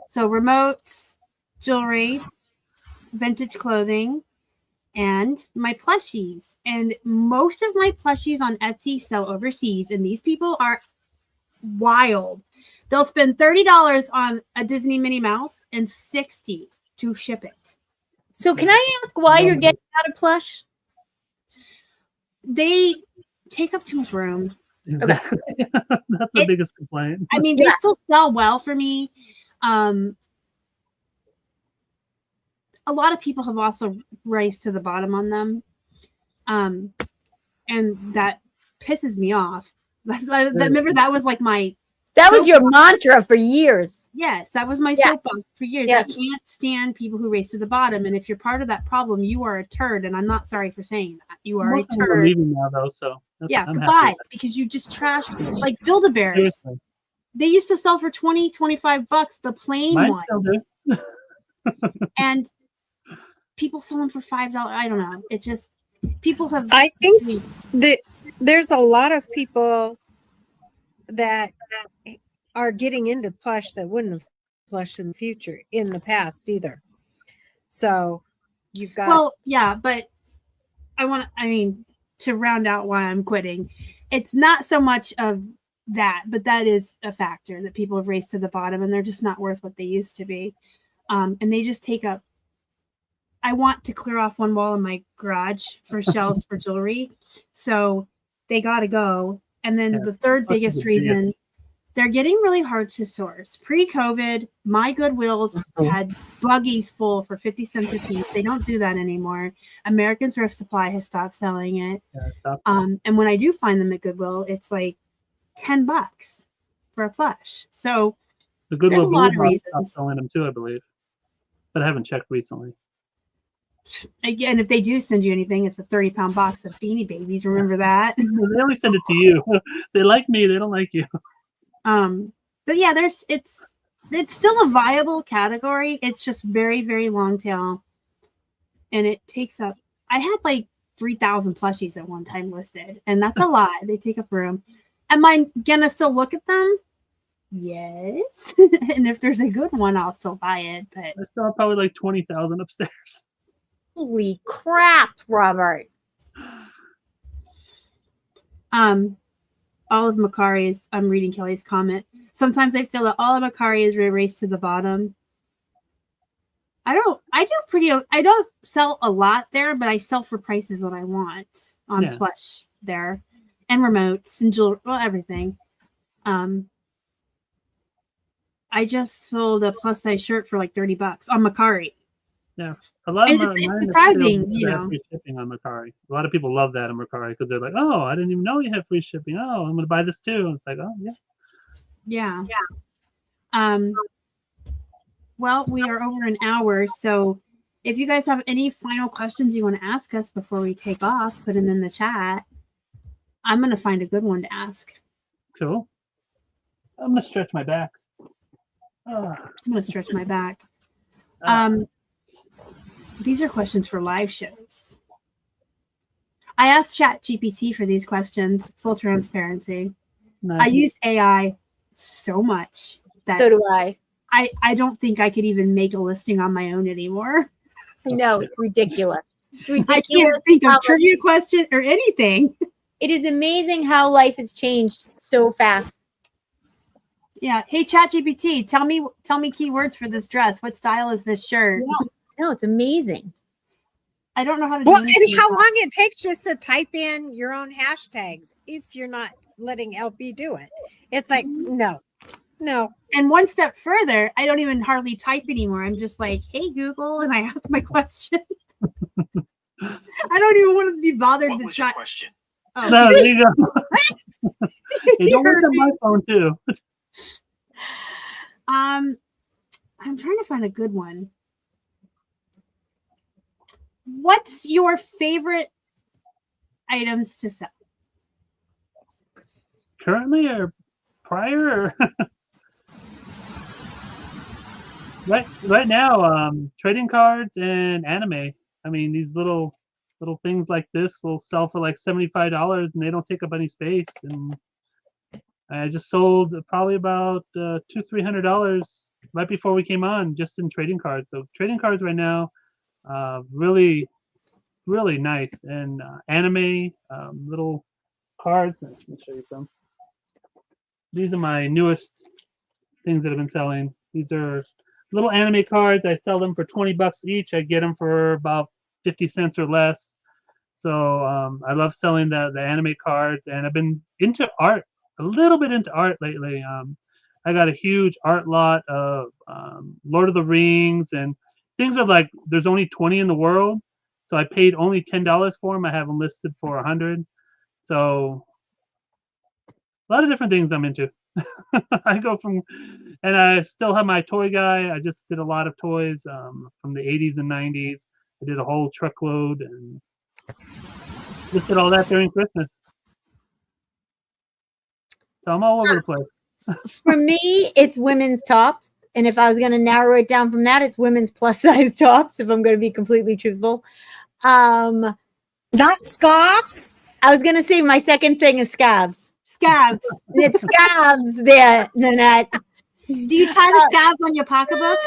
[SPEAKER 1] So remotes, jewelry, vintage clothing, and my plushies. And most of my plushies on Etsy sell overseas, and these people are wild. They'll spend $30 on a Disney Minnie Mouse and $60 to ship it.
[SPEAKER 5] So can I ask why you're getting out of plush?
[SPEAKER 1] They take up too much room.
[SPEAKER 2] Exactly. That's the biggest complaint.
[SPEAKER 1] I mean, they still sell well for me. A lot of people have also raced to the bottom on them. And that pisses me off. Remember, that was like that
[SPEAKER 5] was your mantra for years.
[SPEAKER 1] Yes, that was my soapbox for years. I can't stand people who race to the bottom. And if you're part of that problem, you are a turd. And I'm not sorry for saying that. You are a turd.
[SPEAKER 2] We're leaving now, though, so
[SPEAKER 1] goodbye. Because you just trash like Build-A-Bears. Seriously. They used to sell for $20, $25, the plain ones. And people sell them for $5. I don't know. It just people have.
[SPEAKER 4] I think that there's a lot of people that are getting into plush that wouldn't have plushed in the past either. So you've got
[SPEAKER 1] but to round out why I'm quitting, it's not so much of that, but that is a factor that people have raced to the bottom and they're just not worth what they used to be. And they just take up. I want to clear off one wall in my garage for shelves for jewelry. So they got to go. And then the third biggest reason, they're getting really hard to source. Pre-COVID, my Goodwills had buggies full for 50 cents a piece. They don't do that anymore. American Thrift Supply has stopped selling it. And when I do find them at Goodwill, it's like $10 for a plush. So
[SPEAKER 2] the Goodwill stopped selling them too, I believe. But I haven't checked recently.
[SPEAKER 1] Again, if they do send you anything, it's a 30-pound box of Beanie Babies. Remember that?
[SPEAKER 2] They only send it to you. They like me. They don't like you.
[SPEAKER 1] But yeah, it's still a viable category. It's just very, very long tail, and it takes up. I had like 3,000 plushies at one time listed, and that's a lot. They take up room. Am I gonna still look at them? Yes. And if there's a good one, I'll still buy it. But
[SPEAKER 2] I still have probably like 20,000 upstairs.
[SPEAKER 5] Holy crap, Robert.
[SPEAKER 1] All of Mercari's, I'm reading Kelly's comment. Sometimes I feel that all of Mercari is erased to the bottom. I don't sell a lot there, but I sell for prices that I want on Plush there, and remotes and jewelry, well, everything. I just sold a plus size shirt for like $30 on Mercari.
[SPEAKER 2] Yeah, a lot of
[SPEAKER 1] it's surprising, you know.
[SPEAKER 2] Free shipping on Mercari. A lot of people love that on Mercari because they're like, "Oh, I didn't even know you had free shipping. Oh, I'm going to buy this too." And it's like, "Oh, yeah."
[SPEAKER 1] Yeah. Well, we are over an hour, so if you guys have any final questions you want to ask us before we take off, put them in the chat. I'm going to find a good one to ask.
[SPEAKER 2] Cool. I'm going to stretch my back.
[SPEAKER 1] I'm going to stretch my back. These are questions for live shows. I asked ChatGPT for these questions, full transparency.
[SPEAKER 2] Nice.
[SPEAKER 1] I use AI so much that
[SPEAKER 5] So do I.
[SPEAKER 1] I don't think I could even make a listing on my own anymore.
[SPEAKER 5] I know, it's ridiculous. It's ridiculous.
[SPEAKER 1] I can't think of trivia question or anything.
[SPEAKER 5] It is amazing how life has changed so fast.
[SPEAKER 1] Yeah. Hey, ChatGPT, tell me keywords for this dress. What style is this shirt?
[SPEAKER 5] Yeah. No, it's amazing.
[SPEAKER 1] I don't know how to do
[SPEAKER 4] Well,
[SPEAKER 1] this
[SPEAKER 4] and how
[SPEAKER 1] myself.
[SPEAKER 4] long it takes just to type in your own hashtags if you're not letting LP do it. It's like, no.
[SPEAKER 1] And one step further, I don't even hardly type anymore. I'm just like, hey, Google, and I ask my question. I don't even want to be bothered
[SPEAKER 6] What
[SPEAKER 1] to
[SPEAKER 6] was
[SPEAKER 1] try.
[SPEAKER 6] your question?
[SPEAKER 1] Oh.
[SPEAKER 2] No, there you go. Hey, don't work on my phone too.
[SPEAKER 1] I'm trying to find a good one. What's your favorite items to sell?
[SPEAKER 2] Currently or prior? Or right now, trading cards and anime. I mean, these little things like this will sell for like $75, and they don't take up any space. And I just sold probably about $200-300 right before we came on, just in trading cards. So trading cards right now, really nice. And anime little cards. Let me show you some. These are my newest things that I've been selling. These are little anime cards. I sell them for $20 each. I get them for about 50 cents or less. So I love selling the anime cards, and I've been into art, a little bit into art lately. I got a huge art lot of Lord of the Rings, and things are like there's only 20 in the world, so I paid only $10 for them. I have them listed for $100. So a lot of different things I'm into. I go from, and I still have my toy guy. I just did a lot of toys from the 80s and 90s. I did a whole truckload and just did all that during Christmas. So I'm all over the place.
[SPEAKER 5] For me, it's women's tops. And if I was going to narrow it down from that, it's women's plus size tops, if I'm going to be completely truthful.
[SPEAKER 4] Not scarves.
[SPEAKER 5] I was going to say my second thing is scabs.
[SPEAKER 1] Scabs.
[SPEAKER 5] It's scabs there, Nanette.
[SPEAKER 1] Do you tie the scabs on your pocketbook?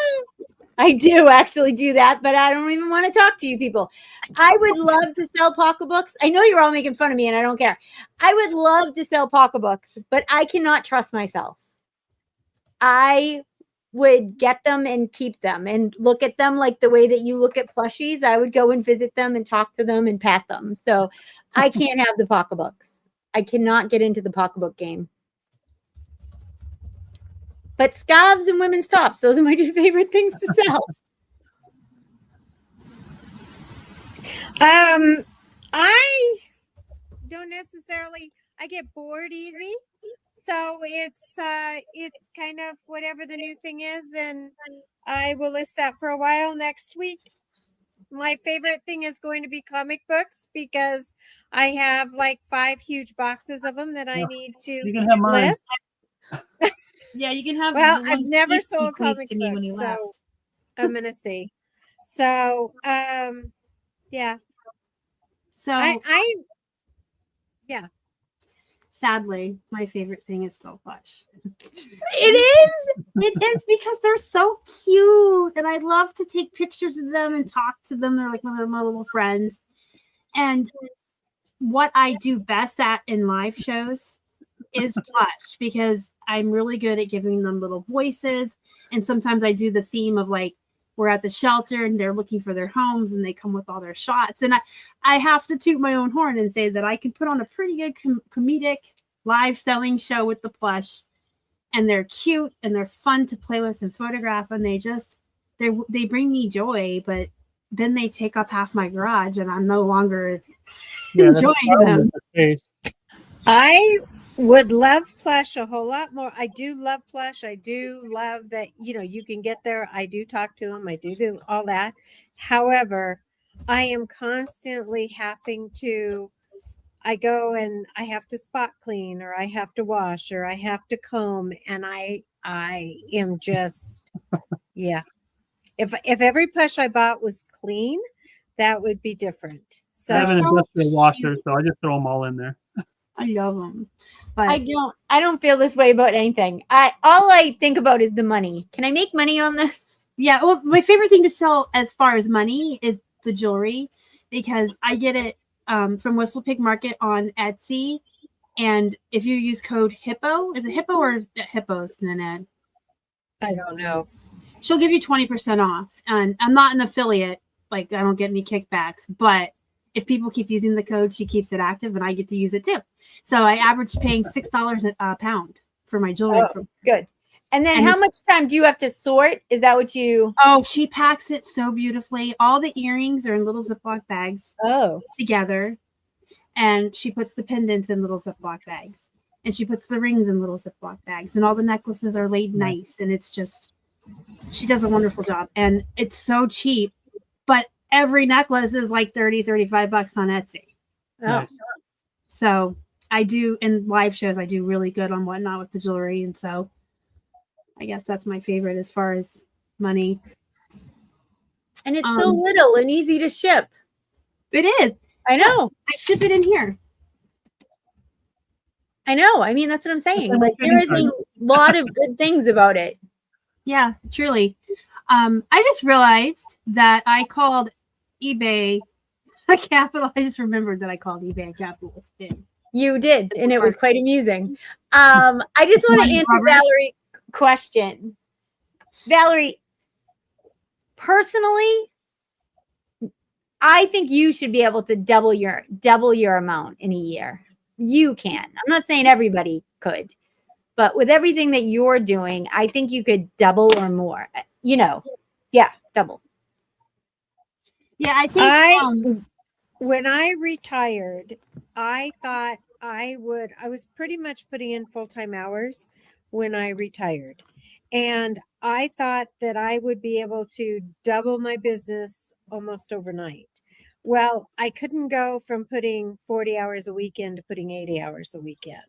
[SPEAKER 5] I do actually do that, but I don't even want to talk to you people. I would love to sell pocketbooks. I know you're all making fun of me and I don't care. I would love to sell pocketbooks, but I cannot trust myself. I would get them and keep them and look at them like the way that you look at plushies. I would go and visit them and talk to them and pat them. So I can't have the pocketbooks. I cannot get into the pocketbook game. But scarves and women's tops, those are my two favorite things to sell.
[SPEAKER 4] I don't necessarily, I get bored easy. So it's kind of whatever the new thing is, and I will list that for a while next week. my favorite thing is going to be comic books because I have like 5 huge boxes of them that I
[SPEAKER 2] Yeah.
[SPEAKER 4] need to
[SPEAKER 2] You can have mine.
[SPEAKER 4] list.
[SPEAKER 1] Yeah, you can have.
[SPEAKER 4] Well,
[SPEAKER 1] the
[SPEAKER 4] I've
[SPEAKER 1] ones
[SPEAKER 4] never
[SPEAKER 1] Steve
[SPEAKER 4] sold
[SPEAKER 1] bequeathed
[SPEAKER 4] comic
[SPEAKER 1] to me when he
[SPEAKER 4] books,
[SPEAKER 1] left.
[SPEAKER 4] so I'm gonna see. So, yeah,
[SPEAKER 1] So
[SPEAKER 4] I yeah.
[SPEAKER 1] sadly, my favorite thing is still Plush.
[SPEAKER 5] It is.
[SPEAKER 1] It is because they're so cute, and I love to take pictures of them and talk to them. They're like my little friends. And what I do best at in live shows is Plush because I'm really good at giving them little voices. And sometimes I do the theme of like we're at the shelter and they're looking for their homes and they come with all their shots. And I have to toot my own horn and say that I can put on a pretty good comedic live selling show with the Plush. And they're cute and they're fun to play with and photograph. And they bring me joy, but then they take up half my garage and I'm no longer enjoying them.
[SPEAKER 4] I would love Plush a whole lot more. I do love Plush. I do love that, you can get there. I do talk to them. I do all that. However, I am constantly having to, I go and I have to spot clean or I have to wash or I have to comb. And I am just, yeah. If every Plush I bought was clean, that would be different. So
[SPEAKER 2] I have an industrial washer, so I just throw them all in there.
[SPEAKER 1] I love them. But
[SPEAKER 5] I don't feel this way about anything. All I think about is the money. Can I make money on this?
[SPEAKER 1] yeah, well, my favorite thing to sell as far as money is the jewelry because I get it from Whistle Pig Market on Etsy. And if you use code HIPPO, is it HIPPO or Hippos, Nanette?
[SPEAKER 4] I don't know.
[SPEAKER 1] She'll give you 20% off. And I'm not an affiliate. Like, I don't get any kickbacks. But if people keep using the code, she keeps it active and I get to use it too. So I average paying $6 a pound for my jewelry.
[SPEAKER 5] Oh, good. And then how much time do you have to sort? Is that what you...
[SPEAKER 1] Oh, she packs it so beautifully. All the earrings are in little Ziploc bags together. And she puts the pendants in little Ziploc bags. And she puts the rings in little Ziploc bags. And all the necklaces are laid nice. And it's just, she does a wonderful job. And it's so cheap. But every necklace is like $30-$35 on Etsy.
[SPEAKER 2] Nice.
[SPEAKER 1] So I do, in live shows, I do really good on whatnot with the jewelry. And so I guess that's my favorite as far as money.
[SPEAKER 5] And it's so little and easy to ship.
[SPEAKER 1] It is.
[SPEAKER 5] I know.
[SPEAKER 1] I ship it in here.
[SPEAKER 5] I know. I mean, that's what I'm saying. Like, there is a lot of good things about it.
[SPEAKER 1] Yeah, truly. I just realized that I called eBay a capital. I just remembered that I called eBay a capitalist thing.
[SPEAKER 5] You did, and it was quite amusing. I just want to answer Valerie's question. Valerie, personally, I think you should be able to double your amount in a year. You can. I'm not saying everybody could, but with everything that you're doing, I think you could double or more. Yeah, double.
[SPEAKER 1] Yeah, I think
[SPEAKER 4] when I retired, I thought I was pretty much putting in full-time hours when I retired. And I thought that I would be able to double my business almost overnight. Well, I couldn't go from putting 40 hours a weekend to putting 80 hours a weekend.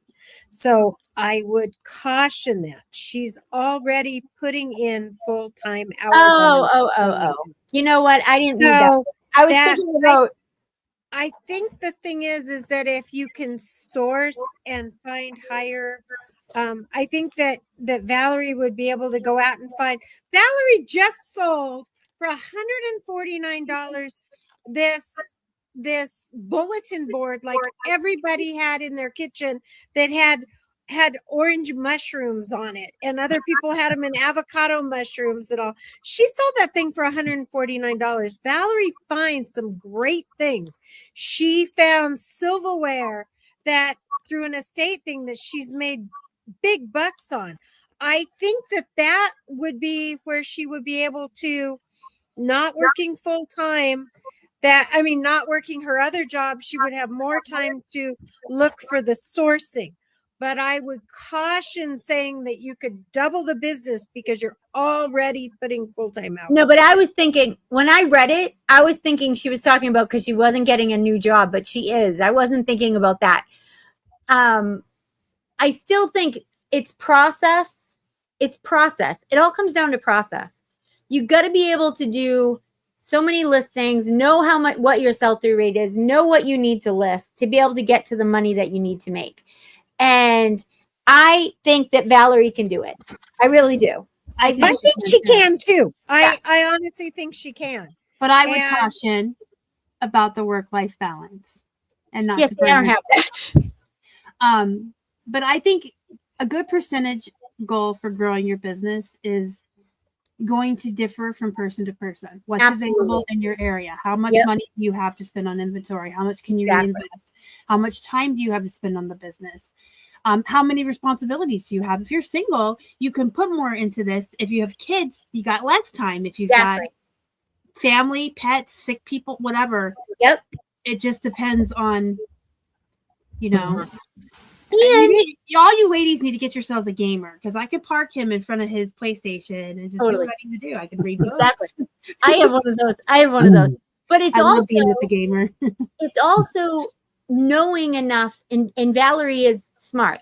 [SPEAKER 4] So I would caution that. She's already putting in full-time hours.
[SPEAKER 5] Oh. You know what? I didn't read that. I was thinking about...
[SPEAKER 4] I think the thing is that if you can source and find higher, I think that Valerie would be able to go out and find. Valerie just sold for $149 this bulletin board like everybody had in their kitchen that had orange mushrooms on it, and other people had them in avocado mushrooms and all. She sold that thing for $149. Valerie finds some great things. She found silverware that through an estate thing that she's made big bucks on. I think that would be where she would be able to, not working full time, not working her other job, she would have more time to look for the sourcing. but I would caution saying that you could double the business because you're already putting full-time hours.
[SPEAKER 5] No, but I was thinking when I read it, I was thinking she was talking about because she wasn't getting a new job, but she is. I wasn't thinking about that. I still think it's process. It's process. It all comes down to process. You got to be able to do so many listings, know how much, what your sell-through rate is, know what you need to list to be able to get to the money that you need to make. And I think that Valerie can do it. I really do.
[SPEAKER 4] I think she can too. I honestly think she can.
[SPEAKER 1] But I would caution about the work-life balance and not.
[SPEAKER 5] Yes, I don't have that.
[SPEAKER 1] But I think a good percentage goal for growing your business is going to differ from person to person. What's available in your area? How much money do you have to spend on inventory? How much can you reinvest? How much time do you have to spend on the business? How many responsibilities do you have? If you're single, you can put more into this. If you have kids, you got less time. If you've got family, pets, sick people, whatever.
[SPEAKER 5] Yep.
[SPEAKER 1] It just depends on, you know. And all you ladies need to get yourselves a gamer, because I could park him in front of his PlayStation and just do what I need to do. I can read books.
[SPEAKER 5] Exactly. I have one of those. I have one of those. But it's also
[SPEAKER 1] being with the gamer.
[SPEAKER 5] It's also knowing enough, and Valerie is smart.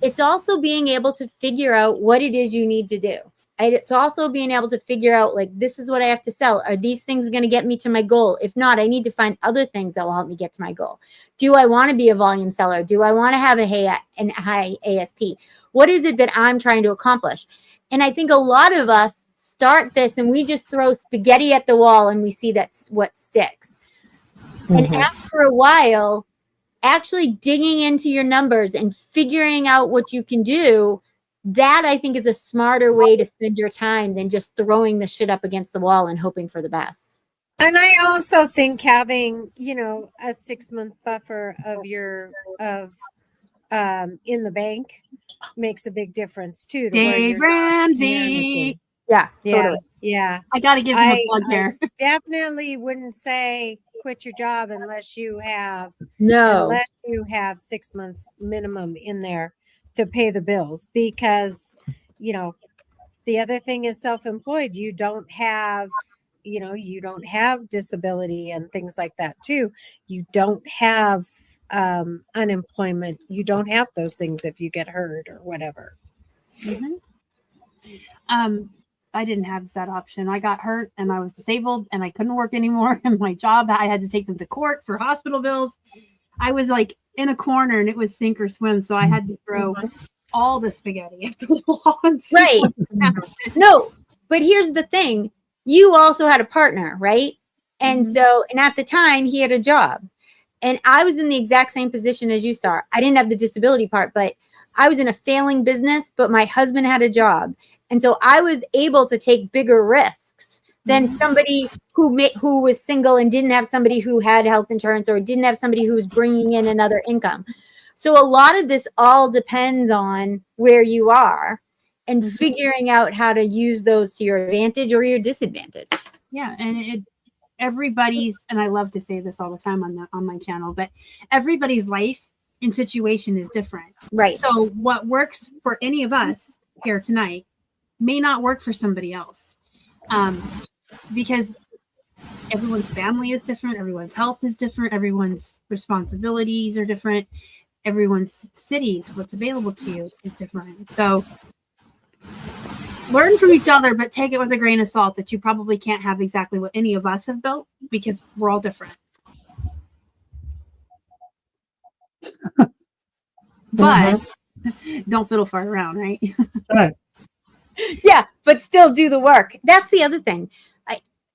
[SPEAKER 5] It's also being able to figure out what it is you need to do. It's also being able to figure out, like, this is what I have to sell. Are these things going to get me to my goal? If not, I need to find other things that will help me get to my goal. Do I want to be a volume seller? Do I want to have a high ASP? What is it that I'm trying to accomplish? And I think a lot of us start this and we just throw spaghetti at the wall and we see that's what sticks. And after a while, actually digging into your numbers and figuring out what you can do, that I think is a smarter way to spend your time than just throwing the shit up against the wall and hoping for the best.
[SPEAKER 4] And I also think having, you know, a 6-month buffer of your in the bank makes a big difference too.
[SPEAKER 1] Dave Ramsey.
[SPEAKER 5] Yeah,
[SPEAKER 4] totally. Yeah.
[SPEAKER 1] I got to give him a plug here.
[SPEAKER 4] Definitely wouldn't say quit your job unless you have 6 months minimum in there to pay the bills, because, you know, the other thing is self-employed. You don't have disability and things like that too. You don't have unemployment. You don't have those things if you get hurt or whatever.
[SPEAKER 1] I didn't have that option. I got hurt and I was disabled and I couldn't work anymore. And my job, I had to take them to court for hospital bills. I was like in a corner and it was sink or swim. So I had to throw all the spaghetti at the wall.
[SPEAKER 5] Right. No, but here's the thing. You also had a partner, right? And so, and at the time he had a job and I was in the exact same position as you, Star. I didn't have the disability part, but I was in a failing business, but my husband had a job. And so I was able to take bigger risks than somebody who was single and didn't have somebody who had health insurance or didn't have somebody who was bringing in another income. So a lot of this all depends on where you are and figuring out how to use those to your advantage or your disadvantage.
[SPEAKER 1] Yeah. And everybody's, and I love to say this all the time on my channel, but everybody's life and situation is different.
[SPEAKER 5] Right.
[SPEAKER 1] So what works for any of us here tonight may not work for somebody else, because everyone's family is different, everyone's health is different, everyone's responsibilities are different, everyone's cities, what's available to you is different. So learn from each other, but take it with a grain of salt that you probably can't have exactly what any of us have built because we're all different. But don't fiddle far around, right?
[SPEAKER 2] Right.
[SPEAKER 5] Yeah, but still do the work. That's the other thing.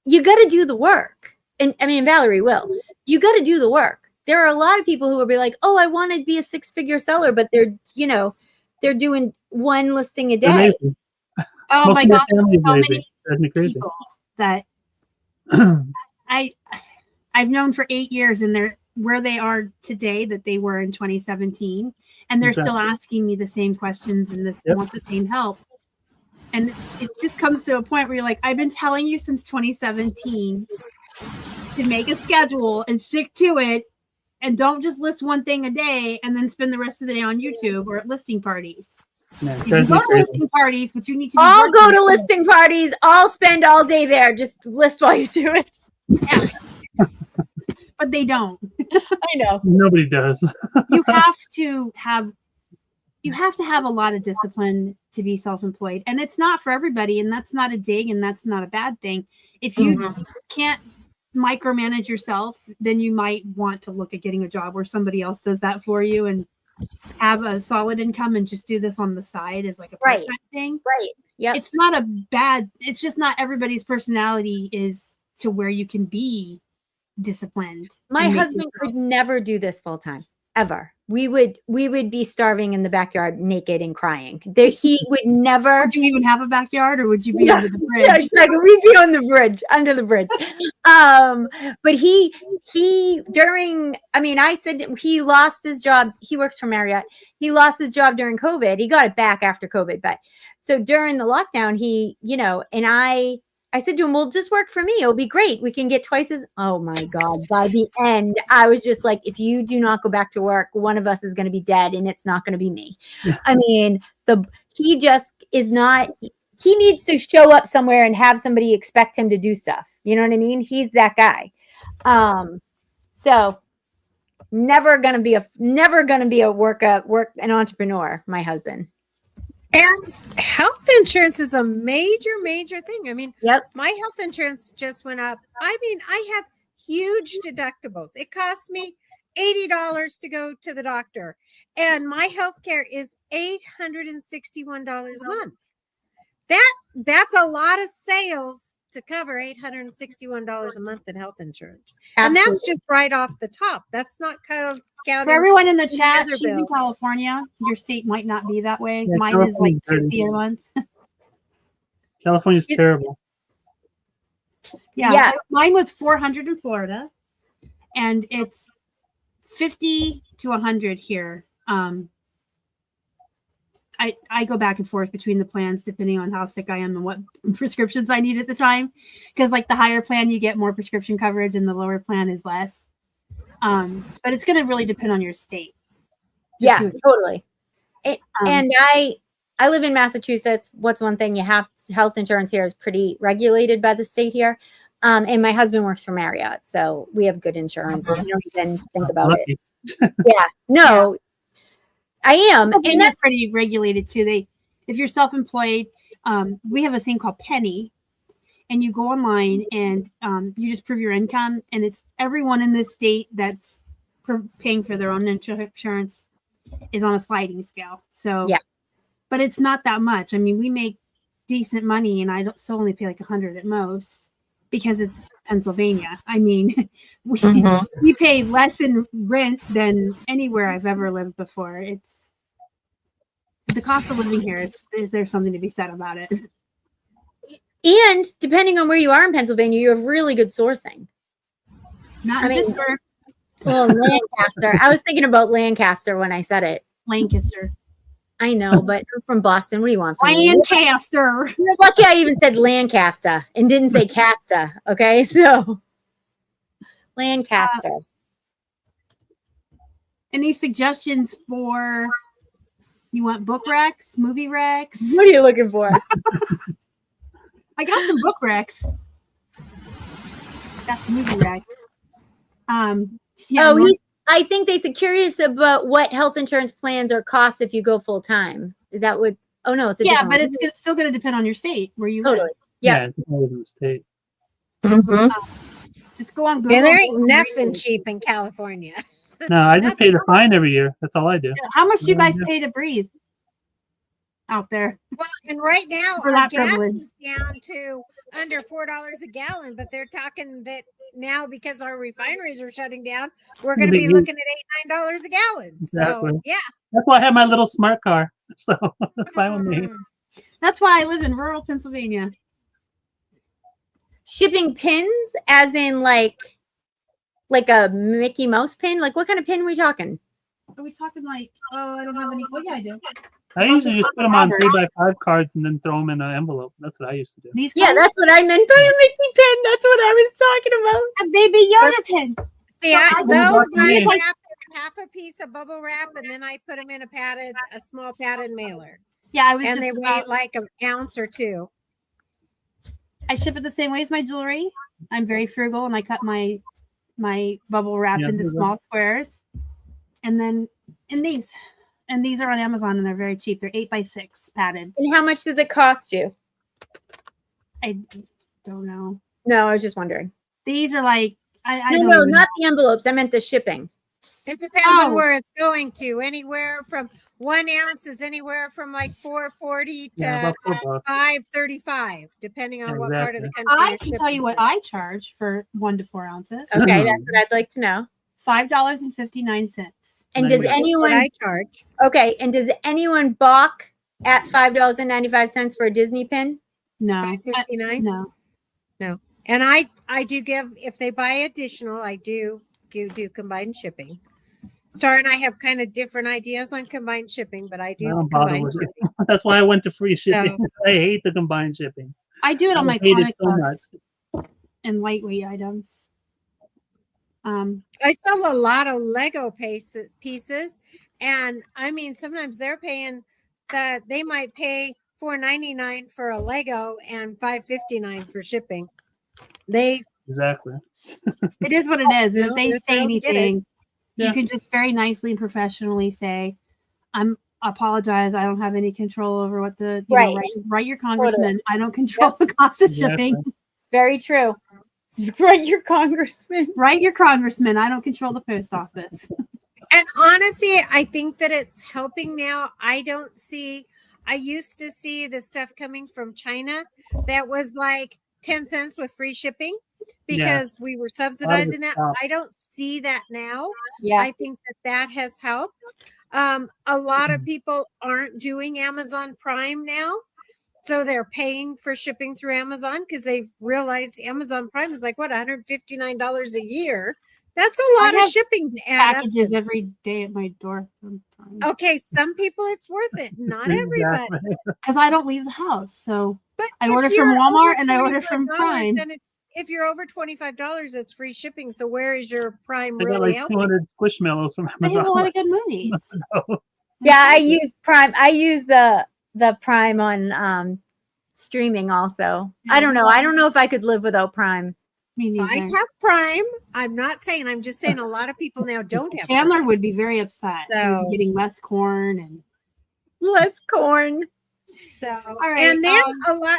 [SPEAKER 5] You got to do the work. And I mean, Valerie will. You got to do the work. There are a lot of people who will be like, "Oh, I want to be a 6-figure seller," but they're doing one listing a day.
[SPEAKER 2] Amazing.
[SPEAKER 1] Oh my gosh, so many
[SPEAKER 2] crazy.
[SPEAKER 1] people that I've known for 8 years, and they're where they are today that they were in 2017, and they're still asking me the same questions and want the same help. And it just comes to a point where you're like, I've been telling you since 2017 to make a schedule and stick to it. And don't just list one thing a day and then spend the rest of the day on YouTube or at listing parties.
[SPEAKER 2] Yeah,
[SPEAKER 1] You can go to listing parties, but you need to be
[SPEAKER 5] I'll go
[SPEAKER 1] working.
[SPEAKER 5] to listing parties. I'll spend all day there. Just list while you do it.
[SPEAKER 1] Yeah. But they don't.
[SPEAKER 5] I know.
[SPEAKER 2] Nobody does.
[SPEAKER 1] You have to have a lot of discipline to be self-employed, and it's not for everybody, and that's not a dig, and that's not a bad thing. If you can't micromanage yourself, then you might want to look at getting a job where somebody else does that for you and have a solid income and just do this on the side as like a part-time thing.
[SPEAKER 5] Right. Yeah.
[SPEAKER 1] It's just not everybody's personality is to where you can be disciplined.
[SPEAKER 5] My
[SPEAKER 1] and make
[SPEAKER 5] husband
[SPEAKER 1] yourself-
[SPEAKER 5] could never do this full time, ever. We would be starving in the backyard naked and crying. He would never.
[SPEAKER 1] Would you even have a backyard, or would you be under the bridge?
[SPEAKER 5] Yeah, exactly. We'd be on the bridge, under the bridge. But I said he lost his job. He works for Marriott. He lost his job during COVID. He got it back after COVID. But so during the lockdown, and I said to him, well, just work for me. It'll be great. We can get twice as, oh my God. By the end, I was just like, if you do not go back to work, one of us is going to be dead and it's not going to be me. I mean, he just is not, he needs to show up somewhere and have somebody expect him to do stuff. You know what I mean? He's that guy. So never going to be an entrepreneur, my husband.
[SPEAKER 4] And health insurance is a major, major thing. I mean, my health insurance just went up. I mean, I have huge deductibles. It costs me $80 to go to the doctor. And my health care is $861 a month. That's a lot of sales to cover $861 a month in health insurance.
[SPEAKER 5] Absolutely.
[SPEAKER 4] And that's just right off the top. That's not counting.
[SPEAKER 1] For everyone in the
[SPEAKER 4] the
[SPEAKER 1] chat,
[SPEAKER 4] other
[SPEAKER 1] she's in
[SPEAKER 4] bill.
[SPEAKER 1] California. Your state might not be that way.
[SPEAKER 2] Yeah,
[SPEAKER 1] Mine is like
[SPEAKER 2] California's
[SPEAKER 1] 50 a month.
[SPEAKER 2] California's terrible.
[SPEAKER 1] Yeah. Mine was 400 in Florida, and it's 50 to 100 here. I go back and forth between the plans depending on how sick I am and what prescriptions I need at the time. Because like the higher plan, you get more prescription coverage, and the lower plan is less. But it's going to really depend on your state.
[SPEAKER 5] Yeah, totally. And I live in Massachusetts. What's one thing health insurance here is pretty regulated by the state here. And my husband works for Marriott, so we have good insurance. I don't even think about
[SPEAKER 2] Lucky.
[SPEAKER 5] it. Yeah, no, I am.
[SPEAKER 1] And that's pretty regulated too. If you're self-employed, we have a thing called Penny, and you go online and you just prove your income, and it's everyone in this state that's paying for their own insurance is on a sliding scale. So, but it's not that much. I mean, we make decent money, and I still only pay like $100 at most because it's Pennsylvania. I mean, we pay less in rent than anywhere I've ever lived before. It's the cost of living here is there something to be said about it.
[SPEAKER 5] And depending on where you are in Pennsylvania, you have really good sourcing.
[SPEAKER 1] Not in Pittsburgh.
[SPEAKER 5] Well, Lancaster. I was thinking about Lancaster when I said it.
[SPEAKER 1] Lancaster.
[SPEAKER 5] I know, but I'm from Boston. What do you want from me?
[SPEAKER 1] Lancaster.
[SPEAKER 5] You're lucky I even said Lancaster and didn't say Casta. Okay, so Lancaster.
[SPEAKER 1] Any suggestions for? You want book recs, movie recs?
[SPEAKER 5] What are you looking for?
[SPEAKER 1] I got some book recs. That's movie recs.
[SPEAKER 5] I think they said curious about what health insurance plans or costs if you go full time. Is that what? Oh no, it's a different
[SPEAKER 1] but
[SPEAKER 5] one.
[SPEAKER 1] it's still going to depend on your state where you
[SPEAKER 5] Totally.
[SPEAKER 1] live.
[SPEAKER 5] Yeah.
[SPEAKER 2] It's all over the state.
[SPEAKER 1] Just go on Google.
[SPEAKER 4] And there ain't nothing cheap in California.
[SPEAKER 2] No, I just pay the fine every year. That's all I do.
[SPEAKER 1] How much do you guys pay to breathe out there?
[SPEAKER 4] Well, and right now
[SPEAKER 1] For
[SPEAKER 4] our
[SPEAKER 1] that
[SPEAKER 4] gas
[SPEAKER 1] privilege.
[SPEAKER 4] is down to under $4 a gallon, but they're talking that now because our refineries are shutting down, we're going to be looking at $8-9 a gallon.
[SPEAKER 2] Exactly.
[SPEAKER 4] So yeah,
[SPEAKER 2] That's why I have my little smart car. So that's fine with me.
[SPEAKER 1] That's why I live in rural Pennsylvania.
[SPEAKER 5] Shipping pins, as in like a Mickey Mouse pin. Like what kind of pin are we talking?
[SPEAKER 1] Are we talking like? Oh, I don't have any. Well, yeah, I do.
[SPEAKER 2] I usually just put them on 3x5 cards and then throw them in an envelope. That's what I used to do.
[SPEAKER 1] These
[SPEAKER 5] Yeah, that's what I meant by a Mickey pin. That's what I was talking about.
[SPEAKER 1] a baby Yoda pin.
[SPEAKER 4] See,
[SPEAKER 1] I
[SPEAKER 4] those
[SPEAKER 2] just-
[SPEAKER 4] I
[SPEAKER 2] Yeah.
[SPEAKER 4] wrap in half a piece of bubble wrap, and then I put them in a small padded mailer,
[SPEAKER 1] Yeah, I was
[SPEAKER 4] and they
[SPEAKER 1] just
[SPEAKER 4] weigh like an ounce or two.
[SPEAKER 1] I ship it the same way as my jewelry. I'm very frugal, and I cut my bubble wrap
[SPEAKER 2] Yeah,
[SPEAKER 1] into
[SPEAKER 2] those are-
[SPEAKER 1] small squares, and then in these, and these are on Amazon, and they're very cheap. They're 8x6 padded.
[SPEAKER 5] And how much does it cost you?
[SPEAKER 1] I don't know.
[SPEAKER 5] No, I was just wondering.
[SPEAKER 1] These are like I
[SPEAKER 5] No,
[SPEAKER 1] don't
[SPEAKER 5] no,
[SPEAKER 1] even
[SPEAKER 5] not the envelopes. I meant the shipping.
[SPEAKER 4] It depends
[SPEAKER 1] Oh.
[SPEAKER 4] on where it's going to. Anywhere from 1 ounce is anywhere from like $4.40
[SPEAKER 2] Yeah,
[SPEAKER 4] to
[SPEAKER 2] about $4.
[SPEAKER 4] $5.35, depending on what part of the country.
[SPEAKER 1] I
[SPEAKER 4] you're
[SPEAKER 1] can tell you
[SPEAKER 4] shipping
[SPEAKER 1] what
[SPEAKER 4] to.
[SPEAKER 1] I charge for 1 to 4 ounces.
[SPEAKER 5] Okay, that's what I'd like to know.
[SPEAKER 1] $5.59.
[SPEAKER 5] And
[SPEAKER 2] There
[SPEAKER 5] does
[SPEAKER 2] you go.
[SPEAKER 4] That's what
[SPEAKER 5] anyone
[SPEAKER 4] I charge?
[SPEAKER 5] okay? And does anyone balk at $5.95 for a Disney pin?
[SPEAKER 1] No,
[SPEAKER 4] $5.59.
[SPEAKER 1] no.
[SPEAKER 4] And I do give, if they buy additional, I do combined shipping. Star and I have kind of different ideas on combined shipping, but I do
[SPEAKER 2] I don't bother
[SPEAKER 4] combined
[SPEAKER 2] with it.
[SPEAKER 4] shipping.
[SPEAKER 2] That's why I went to free shipping. I hate the combined shipping.
[SPEAKER 1] I do it on
[SPEAKER 2] I
[SPEAKER 1] my
[SPEAKER 2] hate it
[SPEAKER 1] comic
[SPEAKER 2] so
[SPEAKER 1] books and lightweight items.
[SPEAKER 4] I sell a lot of Lego pieces, and I mean sometimes they're paying that they might pay $4.99 for a Lego and $5.59 for shipping. They
[SPEAKER 2] Exactly.
[SPEAKER 1] It is what it is. And
[SPEAKER 4] No,
[SPEAKER 1] if they
[SPEAKER 4] they're
[SPEAKER 1] say
[SPEAKER 4] thrilled to get it.
[SPEAKER 1] anything,
[SPEAKER 2] Yeah.
[SPEAKER 1] you can just very nicely and professionally say, I apologize. I don't have any control over what the you know,
[SPEAKER 5] Right.
[SPEAKER 1] write your congressman. I don't control the cost of
[SPEAKER 2] Exactly.
[SPEAKER 1] shipping.
[SPEAKER 5] It's very true. Right, your congressman.
[SPEAKER 1] Write your congressman. I don't control the post office.
[SPEAKER 4] And honestly, I think that it's helping now. I used to see the stuff coming from China that was like 10 cents with free shipping because we were subsidizing that.
[SPEAKER 2] stopped.
[SPEAKER 4] I don't see that now.
[SPEAKER 5] Yeah.
[SPEAKER 4] I think that has helped. A lot
[SPEAKER 2] Mm-hmm.
[SPEAKER 4] of people aren't doing Amazon Prime now. So they're paying for shipping through Amazon because they've realized Amazon Prime is like, what, $159 a year? That's a lot of
[SPEAKER 1] have
[SPEAKER 4] shipping to add up
[SPEAKER 1] Packages
[SPEAKER 4] to.
[SPEAKER 1] every day at my door.
[SPEAKER 4] Okay, some people it's worth it, not everybody.
[SPEAKER 2] Exactly.
[SPEAKER 1] Because I don't leave the house. So
[SPEAKER 4] But
[SPEAKER 1] I
[SPEAKER 4] if
[SPEAKER 1] order from
[SPEAKER 4] you're
[SPEAKER 1] Walmart
[SPEAKER 4] over
[SPEAKER 1] and I order from
[SPEAKER 4] $25,
[SPEAKER 1] Prime.
[SPEAKER 4] then if you're over $25, it's free shipping. So where is your Prime
[SPEAKER 2] I got
[SPEAKER 4] really
[SPEAKER 2] like
[SPEAKER 4] helping?
[SPEAKER 2] 200 squishmallows from
[SPEAKER 1] they have a lot
[SPEAKER 2] Amazon.
[SPEAKER 1] of good movies.
[SPEAKER 5] Yeah, I use Prime. I use the Prime on streaming also. I don't know. I don't know if I could live without Prime.
[SPEAKER 1] Me neither.
[SPEAKER 4] I have Prime. I'm not saying. I'm just saying a lot of people now don't have
[SPEAKER 1] Chandler
[SPEAKER 4] Prime.
[SPEAKER 1] would be very upset. He would be
[SPEAKER 4] So-
[SPEAKER 1] getting less corn and
[SPEAKER 5] Less corn.
[SPEAKER 4] So,
[SPEAKER 1] right,
[SPEAKER 4] and then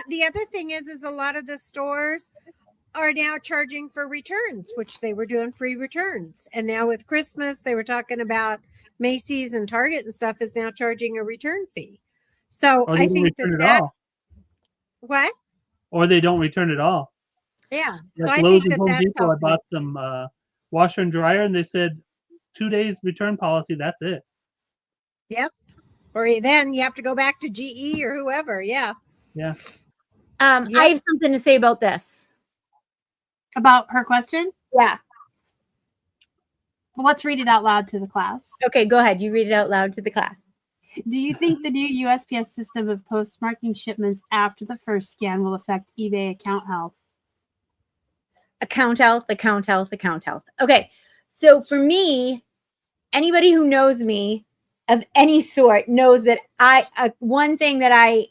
[SPEAKER 4] the other thing is a lot of the stores are now charging for returns, which they were doing free returns. And now with Christmas, they were talking about Macy's and Target and stuff is now charging a return fee. So
[SPEAKER 2] Or they
[SPEAKER 4] I
[SPEAKER 2] don't
[SPEAKER 4] think
[SPEAKER 2] return it
[SPEAKER 4] that
[SPEAKER 2] all.
[SPEAKER 4] what?
[SPEAKER 2] Or they don't return it all.
[SPEAKER 4] Yeah. So
[SPEAKER 2] Like
[SPEAKER 4] I
[SPEAKER 2] Lowe's
[SPEAKER 4] think
[SPEAKER 2] and Home
[SPEAKER 4] that's
[SPEAKER 2] Depot, I
[SPEAKER 4] helping.
[SPEAKER 2] bought some washer and dryer, and they said 2 days return policy. That's it.
[SPEAKER 4] Or then you have to go back to GE or whoever. Yeah.
[SPEAKER 2] Yeah.
[SPEAKER 5] I have something to say about this.
[SPEAKER 1] about her question.
[SPEAKER 5] Yeah.
[SPEAKER 1] Well, let's read it out loud to the class.
[SPEAKER 5] Okay, go ahead. You read it out loud to the class.
[SPEAKER 1] Do you think the new USPS system of postmarking shipments after the first scan will affect eBay account health?
[SPEAKER 5] Account health, account health, account health. Okay. So for me, anybody who knows me of any sort knows that one thing that I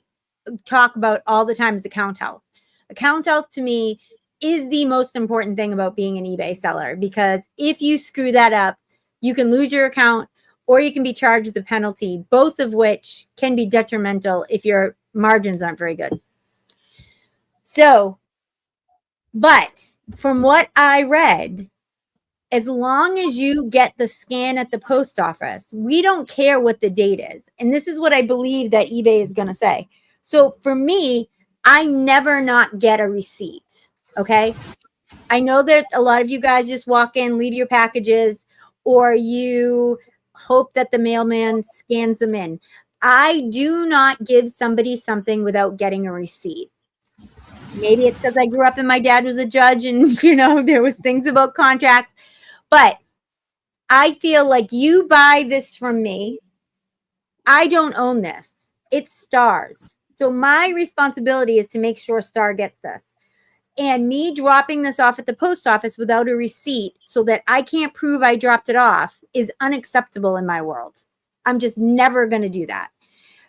[SPEAKER 5] talk about all the time is account health. Account health to me is the most important thing about being an eBay seller, because if you screw that up, you can lose your account or you can be charged the penalty, both of which can be detrimental if your margins aren't very good. So, but from what I read, as long as you get the scan at the post office, we don't care what the date is. And this is what I believe that eBay is going to say. So for me, I never not get a receipt. Okay. I know that a lot of you guys just walk in, leave your packages, or you hope that the mailman scans them in. I do not give somebody something without getting a receipt. Maybe it's because I grew up and my dad was a judge and, there was things about contracts. But I feel like you buy this from me. I don't own this. It's Star's. So my responsibility is to make sure Star gets this. And me dropping this off at the post office without a receipt so that I can't prove I dropped it off is unacceptable in my world. I'm just never going to do that.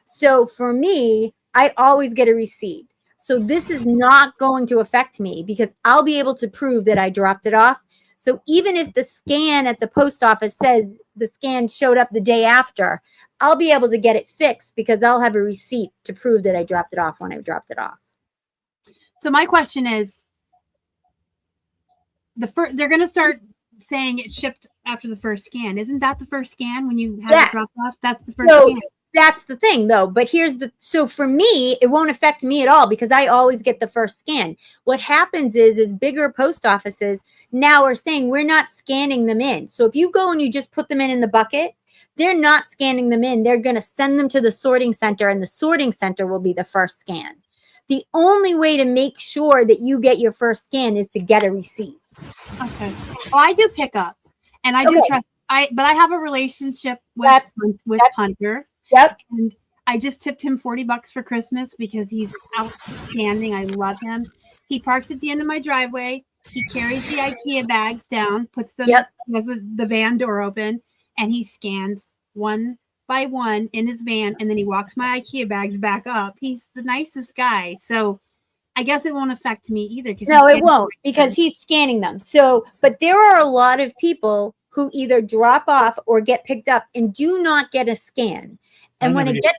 [SPEAKER 5] So for me, I always get a receipt. So this is not going to affect me because I'll be able to prove that I dropped it off. So even if the scan at the post office says the scan showed up the day after, I'll be able to get it fixed because I'll have a receipt to prove that I dropped it off when I dropped it off.
[SPEAKER 1] So my question is, they're going to start saying it shipped after the first scan. Isn't that the first scan when you have it dropped off? That's the first scan.
[SPEAKER 5] That's the thing though. But so for me, it won't affect me at all because I always get the first scan. What happens is bigger post offices now are saying we're not scanning them in. So if you go and you just put them in the bucket, they're not scanning them in. They're going to send them to the sorting center, and the sorting center will be the first scan. The only way to make sure that you get your first scan is to get a receipt.
[SPEAKER 1] Okay. Well, I do pick up, and I do trust. But I have a relationship with Hunter.
[SPEAKER 5] Yep.
[SPEAKER 1] And I just tipped him $40 for Christmas because he's outstanding. I love him. He parks at the end of my driveway. He carries the IKEA bags down, puts them, has the van door open, and he scans one by one in his van, and then he walks my IKEA bags back up. He's the nicest guy. So I guess it won't affect me either.
[SPEAKER 5] No, it won't because he's scanning them. So, but there are a lot of people who either drop off or get picked up and do not get a scan. And when it gets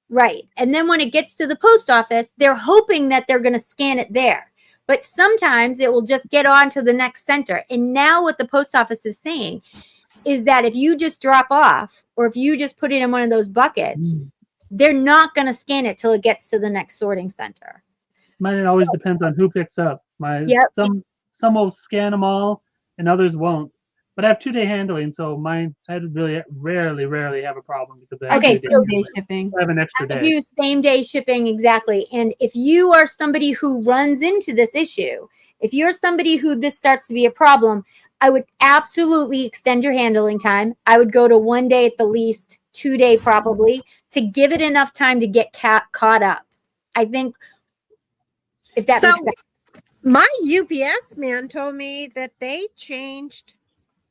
[SPEAKER 5] right, and then when it gets to the post office, they're hoping that they're going to scan it there. But sometimes it will just get on to the next center. And now what the post office is saying is that if you just drop off or if you just put it in one of those buckets, they're not going to scan it till it gets to the next sorting center.
[SPEAKER 2] Mine always depends on who picks up. Some will scan them all and others won't. But I have 2-day handling, so mine I really rarely have a problem because I have
[SPEAKER 1] same-day shipping.
[SPEAKER 2] I have an extra day.
[SPEAKER 5] I do same-day shipping, exactly. And if you are somebody who runs into this issue, if you're somebody who this starts to be a problem, I would absolutely extend your handling time. I would go to 1 day at the least, 2-day probably, to give it enough time to get caught up. I think if that makes sense.
[SPEAKER 4] My UPS man told me that they changed.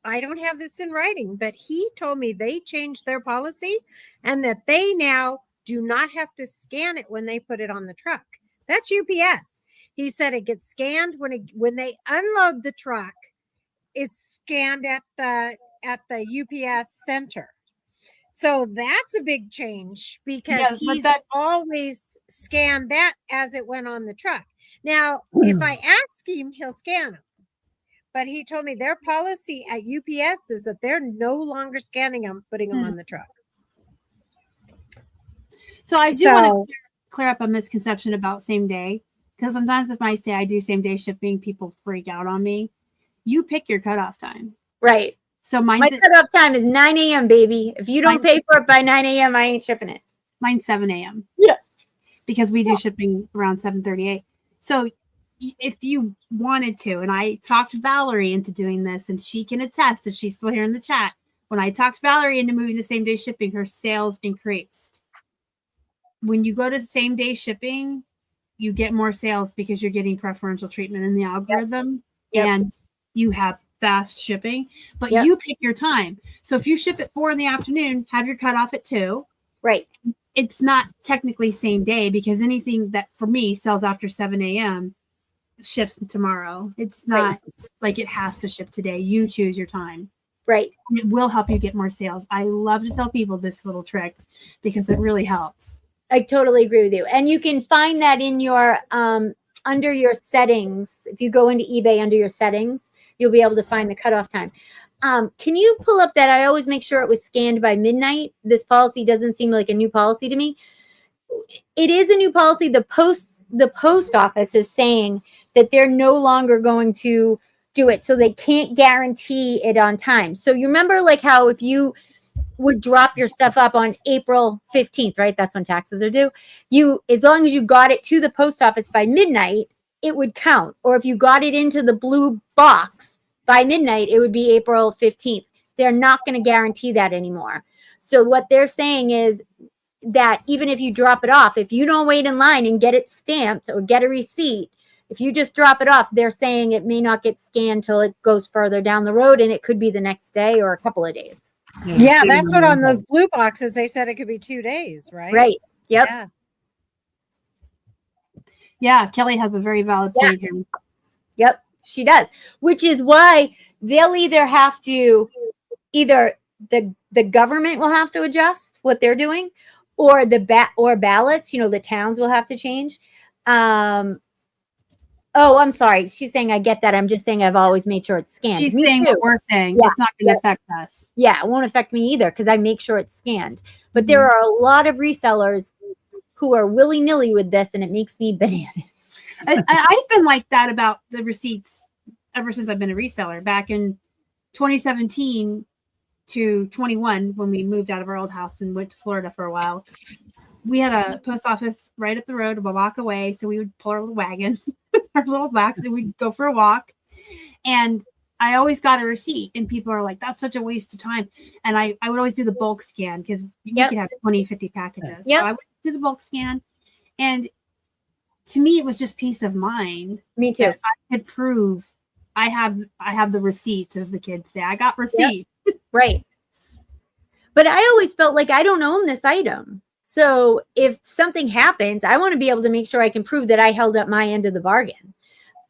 [SPEAKER 4] I don't have this in writing, but he told me they changed their policy and that they now do not have to scan it when they put it on the truck. That's UPS. He said it gets scanned when they unload the truck. It's scanned at the UPS center. So that's a big change because he's always scanned that as it went on the truck. Now, if I ask him, he'll scan them. But he told me their policy at UPS is that they're no longer scanning them, putting them on the truck.
[SPEAKER 1] So I do want to clear up a misconception about same day. Because sometimes if I say I do same day shipping, people freak out on me. You pick your cutoff time.
[SPEAKER 5] Right.
[SPEAKER 1] So
[SPEAKER 5] my cutoff time is 9 a.m., baby. If you don't pay for it by 9 a.m., I ain't shipping it.
[SPEAKER 1] Mine's 7 a.m.
[SPEAKER 5] Yeah.
[SPEAKER 1] Because we do shipping around 7:38. So if you wanted to, and I talked Valerie into doing this, and she can attest if she's still here in the chat. When I talked Valerie into moving to same day shipping, her sales increased. When you go to same day shipping, you get more sales because you're getting preferential treatment in the algorithm and you have fast shipping, but you pick your time. So if you ship at 4 p.m, have your cutoff at 2.
[SPEAKER 5] Right.
[SPEAKER 1] It's not technically same day because anything that for me sells after 7 a.m. ships tomorrow. It's not like it has to ship today. You choose your time.
[SPEAKER 5] Right.
[SPEAKER 1] It will help you get more sales. I love to tell people this little trick because it really helps.
[SPEAKER 5] I totally agree with you. And you can find that in your under your settings. If you go into eBay under your settings, you'll be able to find the cutoff time. Can you pull up that? I always make sure it was scanned by midnight. This policy doesn't seem like a new policy to me. It is a new policy. The post office is saying that they're no longer going to do it. So they can't guarantee it on time. So you remember like how if you would drop your stuff up on April 15th, right? That's when taxes are due. As long as you got it to the post office by midnight, it would count. Or if you got it into the blue box by midnight, it would be April 15th. They're not going to guarantee that anymore. So what they're saying is that even if you drop it off, if you don't wait in line and get it stamped or get a receipt, If you just drop it off, they're saying it may not get scanned till it goes further down the road, and it could be the next day or a couple of days.
[SPEAKER 4] Yeah, that's what on those blue boxes they said it could be 2 days, right?
[SPEAKER 5] Right. Yep.
[SPEAKER 4] Yeah.
[SPEAKER 1] Yeah, Kelly has a very valid point here.
[SPEAKER 5] Yep, she does. Which is why they'll either have to the government will have to adjust what they're doing, or ballots, the towns will have to change. Oh, I'm sorry. She's saying I get that. I'm just saying I've always made sure it's scanned.
[SPEAKER 1] She's
[SPEAKER 5] Me
[SPEAKER 1] saying
[SPEAKER 5] too.
[SPEAKER 1] what we're saying.
[SPEAKER 5] Yeah.
[SPEAKER 1] It's not going to affect us.
[SPEAKER 5] Yeah, it won't affect me either because I make sure it's scanned. But there are a lot of resellers who are willy-nilly with this, and it makes me bananas.
[SPEAKER 1] I've been like that about the receipts ever since I've been a reseller. Back in 2017 to 21, when we moved out of our old house and went to Florida for a while, we had a post office right up the road, a block away. So we would pull our little wagon with our little box and we'd go for a walk. And I always got a receipt, and people are like, that's such a waste of time. And I would always do the bulk scan because you could have 20, 50 packages.
[SPEAKER 5] Yep.
[SPEAKER 1] So I would do the bulk scan. And to me, it was just peace of mind.
[SPEAKER 5] Me too.
[SPEAKER 1] I could prove I have the receipts, as the kids say. I got receipts.
[SPEAKER 5] Yep. Right. But I always felt like I don't own this item. So if something happens, I want to be able to make sure I can prove that I held up my end of the bargain.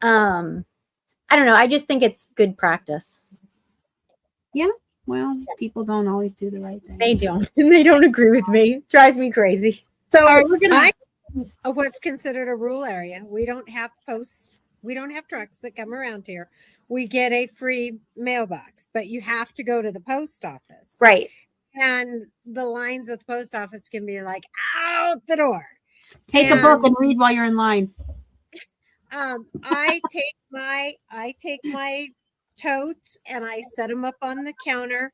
[SPEAKER 5] I don't know. I just think it's good practice.
[SPEAKER 1] Yeah. Well, people don't always do the right thing.
[SPEAKER 5] They don't. And they don't agree with me. It drives me crazy.
[SPEAKER 4] So
[SPEAKER 1] we're gonna
[SPEAKER 4] what's considered a rural area. We don't have posts. We don't have trucks that come around here. We get a free mailbox, but you have to go to the post office.
[SPEAKER 5] Right.
[SPEAKER 4] And the lines at the post office can be like out the door.
[SPEAKER 1] Take a book and read while you're in line.
[SPEAKER 4] I take my totes and I set them up on the counter,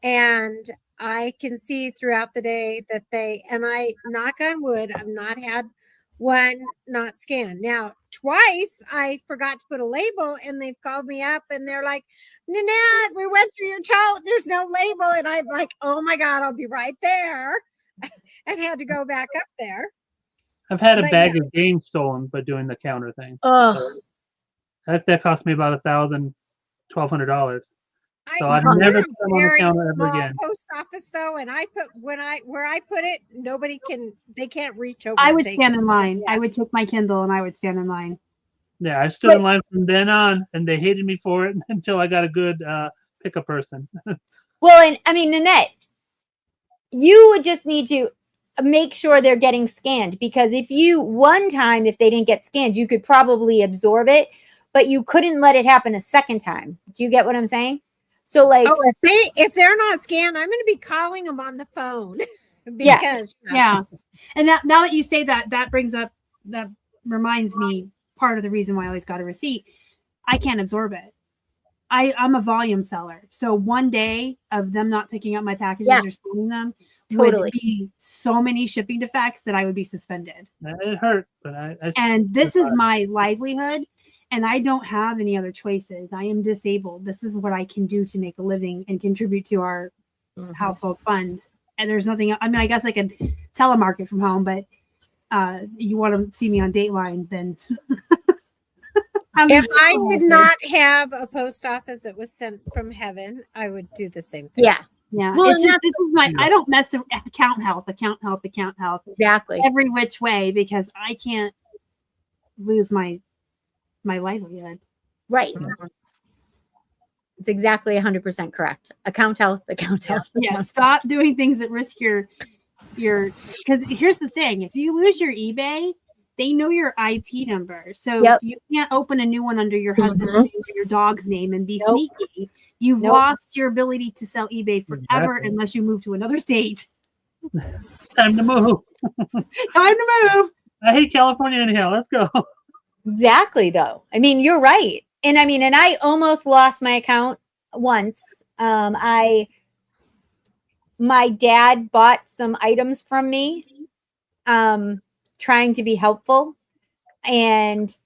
[SPEAKER 4] and I can see throughout the day that and I, knock on wood, I've not had one not scanned. Now, twice I forgot to put a label, and they've called me up and they're like, Nanette, we went through your tote. There's no label. And I'm like, oh my God, I'll be right there. And had to go back up there.
[SPEAKER 2] I've had a bag of game stolen by doing the counter thing.
[SPEAKER 5] Oh,
[SPEAKER 2] That cost me about $1,200. So
[SPEAKER 4] I've
[SPEAKER 2] I've never
[SPEAKER 4] a
[SPEAKER 2] put them on the
[SPEAKER 4] very
[SPEAKER 2] counter ever
[SPEAKER 4] small
[SPEAKER 2] again.
[SPEAKER 4] post office though, and I put where I put it, they can't reach over.
[SPEAKER 1] I
[SPEAKER 4] and
[SPEAKER 1] would
[SPEAKER 4] take
[SPEAKER 1] stand
[SPEAKER 4] it.
[SPEAKER 1] in line.
[SPEAKER 4] Yeah.
[SPEAKER 1] I would take my Kindle and I would stand in line.
[SPEAKER 2] Yeah, I stood in line from then on, and they hated me for it until I got a good pickup person.
[SPEAKER 5] well, and I mean, Nanette, you would just need to make sure they're getting scanned, because if they didn't get scanned, you could probably absorb it, but you couldn't let it happen a second time. Do you get what I'm saying? So like,
[SPEAKER 4] if they're not scanned, I'm going to be calling them on the phone. Because
[SPEAKER 1] Yeah. And now that you say that reminds me, part of the reason why I always got a receipt. I can't absorb it. I'm a volume seller. So one day of them not picking up my packages or scanning them would be so many shipping defects that I would be suspended.
[SPEAKER 2] It hurt, but
[SPEAKER 1] and this is my livelihood, and I don't have any other choices. I am disabled. This is what I can do to make a living and contribute to our household funds. And there's nothing. I mean, I guess I could telemarket from home, but you want to see me on Dateline, then.
[SPEAKER 4] If I did not have a post office that was sent from heaven, I would do the same thing.
[SPEAKER 5] Yeah.
[SPEAKER 1] Yeah.
[SPEAKER 5] Well,
[SPEAKER 1] It's just, this is I don't mess with account health.
[SPEAKER 5] Exactly.
[SPEAKER 1] Every which way, because I can't lose my livelihood.
[SPEAKER 5] Right. It's exactly 100% correct. Account health.
[SPEAKER 1] Yeah. Stop doing things that risk your, because here's the thing. If you lose your eBay, they know your IP number. So you can't open a new one under your husband's name or your dog's name and be sneaky. You've lost your ability to sell eBay forever unless you move to another state.
[SPEAKER 2] Time to move.
[SPEAKER 1] Time to move.
[SPEAKER 2] I hate California anyhow. Let's go.
[SPEAKER 5] Exactly, though. I mean, you're right. And I mean, and I almost lost my account once. My dad bought some items from me, trying to be helpful. And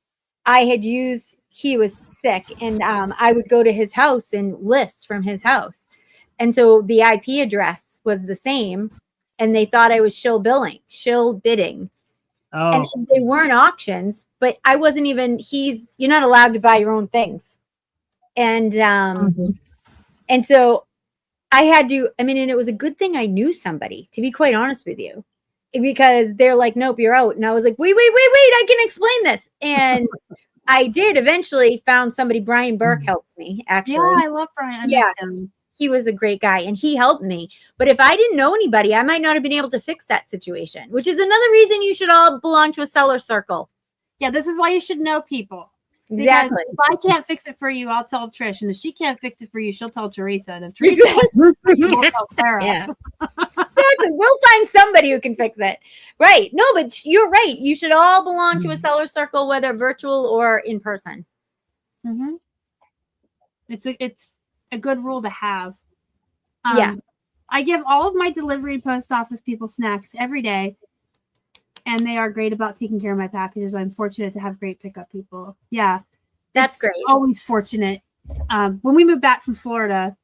[SPEAKER 5] he was sick, and I would go to his house and list from his house. And so the IP address was the same, and they thought I was shill bidding.
[SPEAKER 2] Oh,
[SPEAKER 5] and they weren't auctions, but I wasn't even, you're not allowed to buy your own things. And, and so I had to, and it was a good thing I knew somebody, to be quite honest with you, because they're like, nope, you're out. And I was like, wait, I can explain this. And I did eventually found somebody. Brian Burke helped me, actually.
[SPEAKER 1] Yeah, I love Brian. I miss him.
[SPEAKER 5] He was a great guy and he helped me. But if I didn't know anybody, I might not have been able to fix that situation, which is another reason you should all belong to a seller circle.
[SPEAKER 1] Yeah, this is why you should know people. Because
[SPEAKER 5] Exactly.
[SPEAKER 1] if I can't fix it for you, I'll tell Trish. And if she can't fix it for you, she'll tell Teresa. And if Teresa will tell Clara.
[SPEAKER 5] Yeah. Exactly. We'll find somebody who can fix it. Right. No, but you're right. You should all belong to a seller circle, whether virtual or in person.
[SPEAKER 1] Mm-hmm. It's a good rule to have.
[SPEAKER 5] Yeah.
[SPEAKER 1] I give all of my delivery and post office people snacks every day. And they are great about taking care of my packages. I'm fortunate to have great pickup people. Yeah.
[SPEAKER 5] That's great.
[SPEAKER 1] Always fortunate. When we moved back from Florida,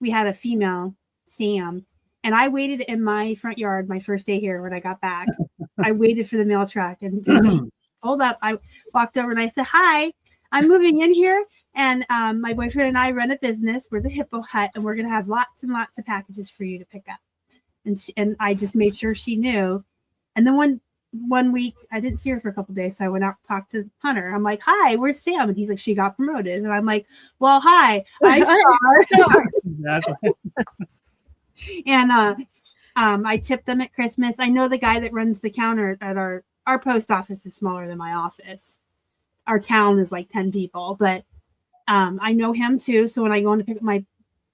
[SPEAKER 1] we had a female, Sam, and I waited in my front yard my first day here when I got back. I waited for the mail truck and she pulled up. I walked over and I said, hi, I'm moving in here. And my boyfriend and I run a business. We're the Hippo Hut, and we're going to have lots and lots of packages for you to pick up. And I just made sure she knew. And then one week, I didn't see her for a couple of days, so I went out and talked to Hunter. I'm like, hi, where's Sam? And he's like, she got promoted. And I'm like, well, hi, I'm Star.
[SPEAKER 2] exactly.
[SPEAKER 1] And I tipped them at Christmas. I know the guy that runs the counter at our post office is smaller than my office. Our town is like 10 people, but I know him too. So when I go in to pick up my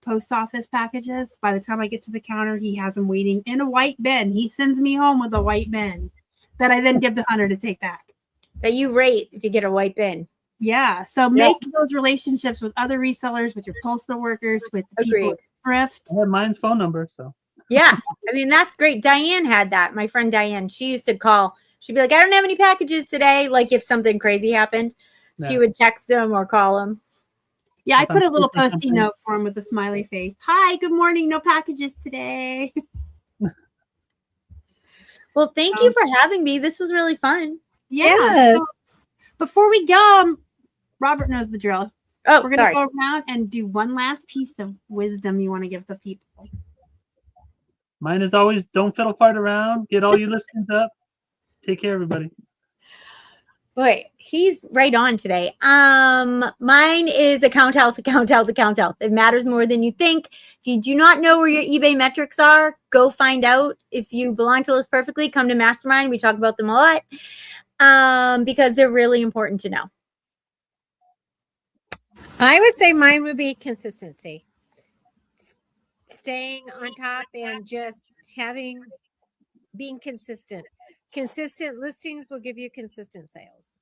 [SPEAKER 1] post office packages, by the time I get to the counter, he has them waiting in a white bin. He sends me home with a white bin that I then give to Hunter to take back.
[SPEAKER 5] That you rate if you get a white bin.
[SPEAKER 1] Yeah. So make those relationships with other resellers, with your postal workers, with the people at thrift.
[SPEAKER 2] I have mine's phone number, so.
[SPEAKER 5] Yeah. That's great. Diane had that. My friend Diane, she used to call. She'd be like, I don't have any packages today. Like if something crazy happened, she would text him or call him.
[SPEAKER 1] Yeah, I put a little post-it note for him with a smiley face. Hi, good morning. No packages today.
[SPEAKER 5] Well, thank you for having me. This was really fun.
[SPEAKER 1] Yeah.
[SPEAKER 4] Yes.
[SPEAKER 1] So before we go, Robert knows the drill.
[SPEAKER 5] Oh,
[SPEAKER 1] we're going to go around and do one last piece of wisdom you want to give the people.
[SPEAKER 2] Mine is always don't fiddle fart around. Get all your listings up. Take care, everybody.
[SPEAKER 5] Boy, he's right on today. Mine is account health. It matters more than you think. If you do not know where your eBay metrics are, go find out. If you belong to List Perfectly, come to Mastermind. We talk about them a lot because they're really important to know.
[SPEAKER 4] I would say mine would be consistency. Staying on top and just being consistent. Consistent listings will give you consistent sales.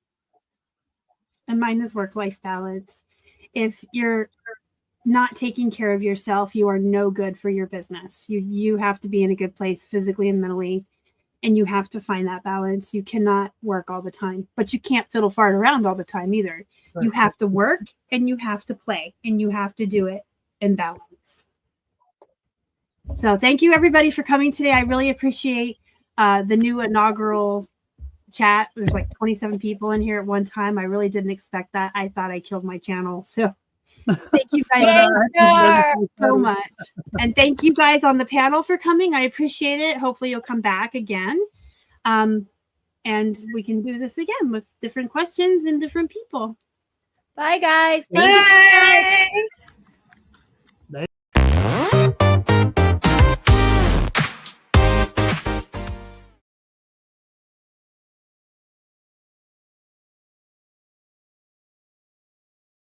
[SPEAKER 1] And mine is work-life balance. If you're not taking care of yourself, you are no good for your business. You have to be in a good place physically and mentally, and you have to find that balance. You cannot work all the time, but you can't fiddle fart around all the time either. Right. You have to work and you have to play, and you have to do it in balance. So thank you everybody for coming today. I really appreciate the new inaugural chat. There's like 27 people in here at one time. I really didn't expect that. I thought I killed my channel. So thank you guys so much. And thank you guys on the panel for coming. I appreciate it. Hopefully you'll come back again. And we can do this again with different questions and different people.
[SPEAKER 5] Bye guys.
[SPEAKER 4] Bye.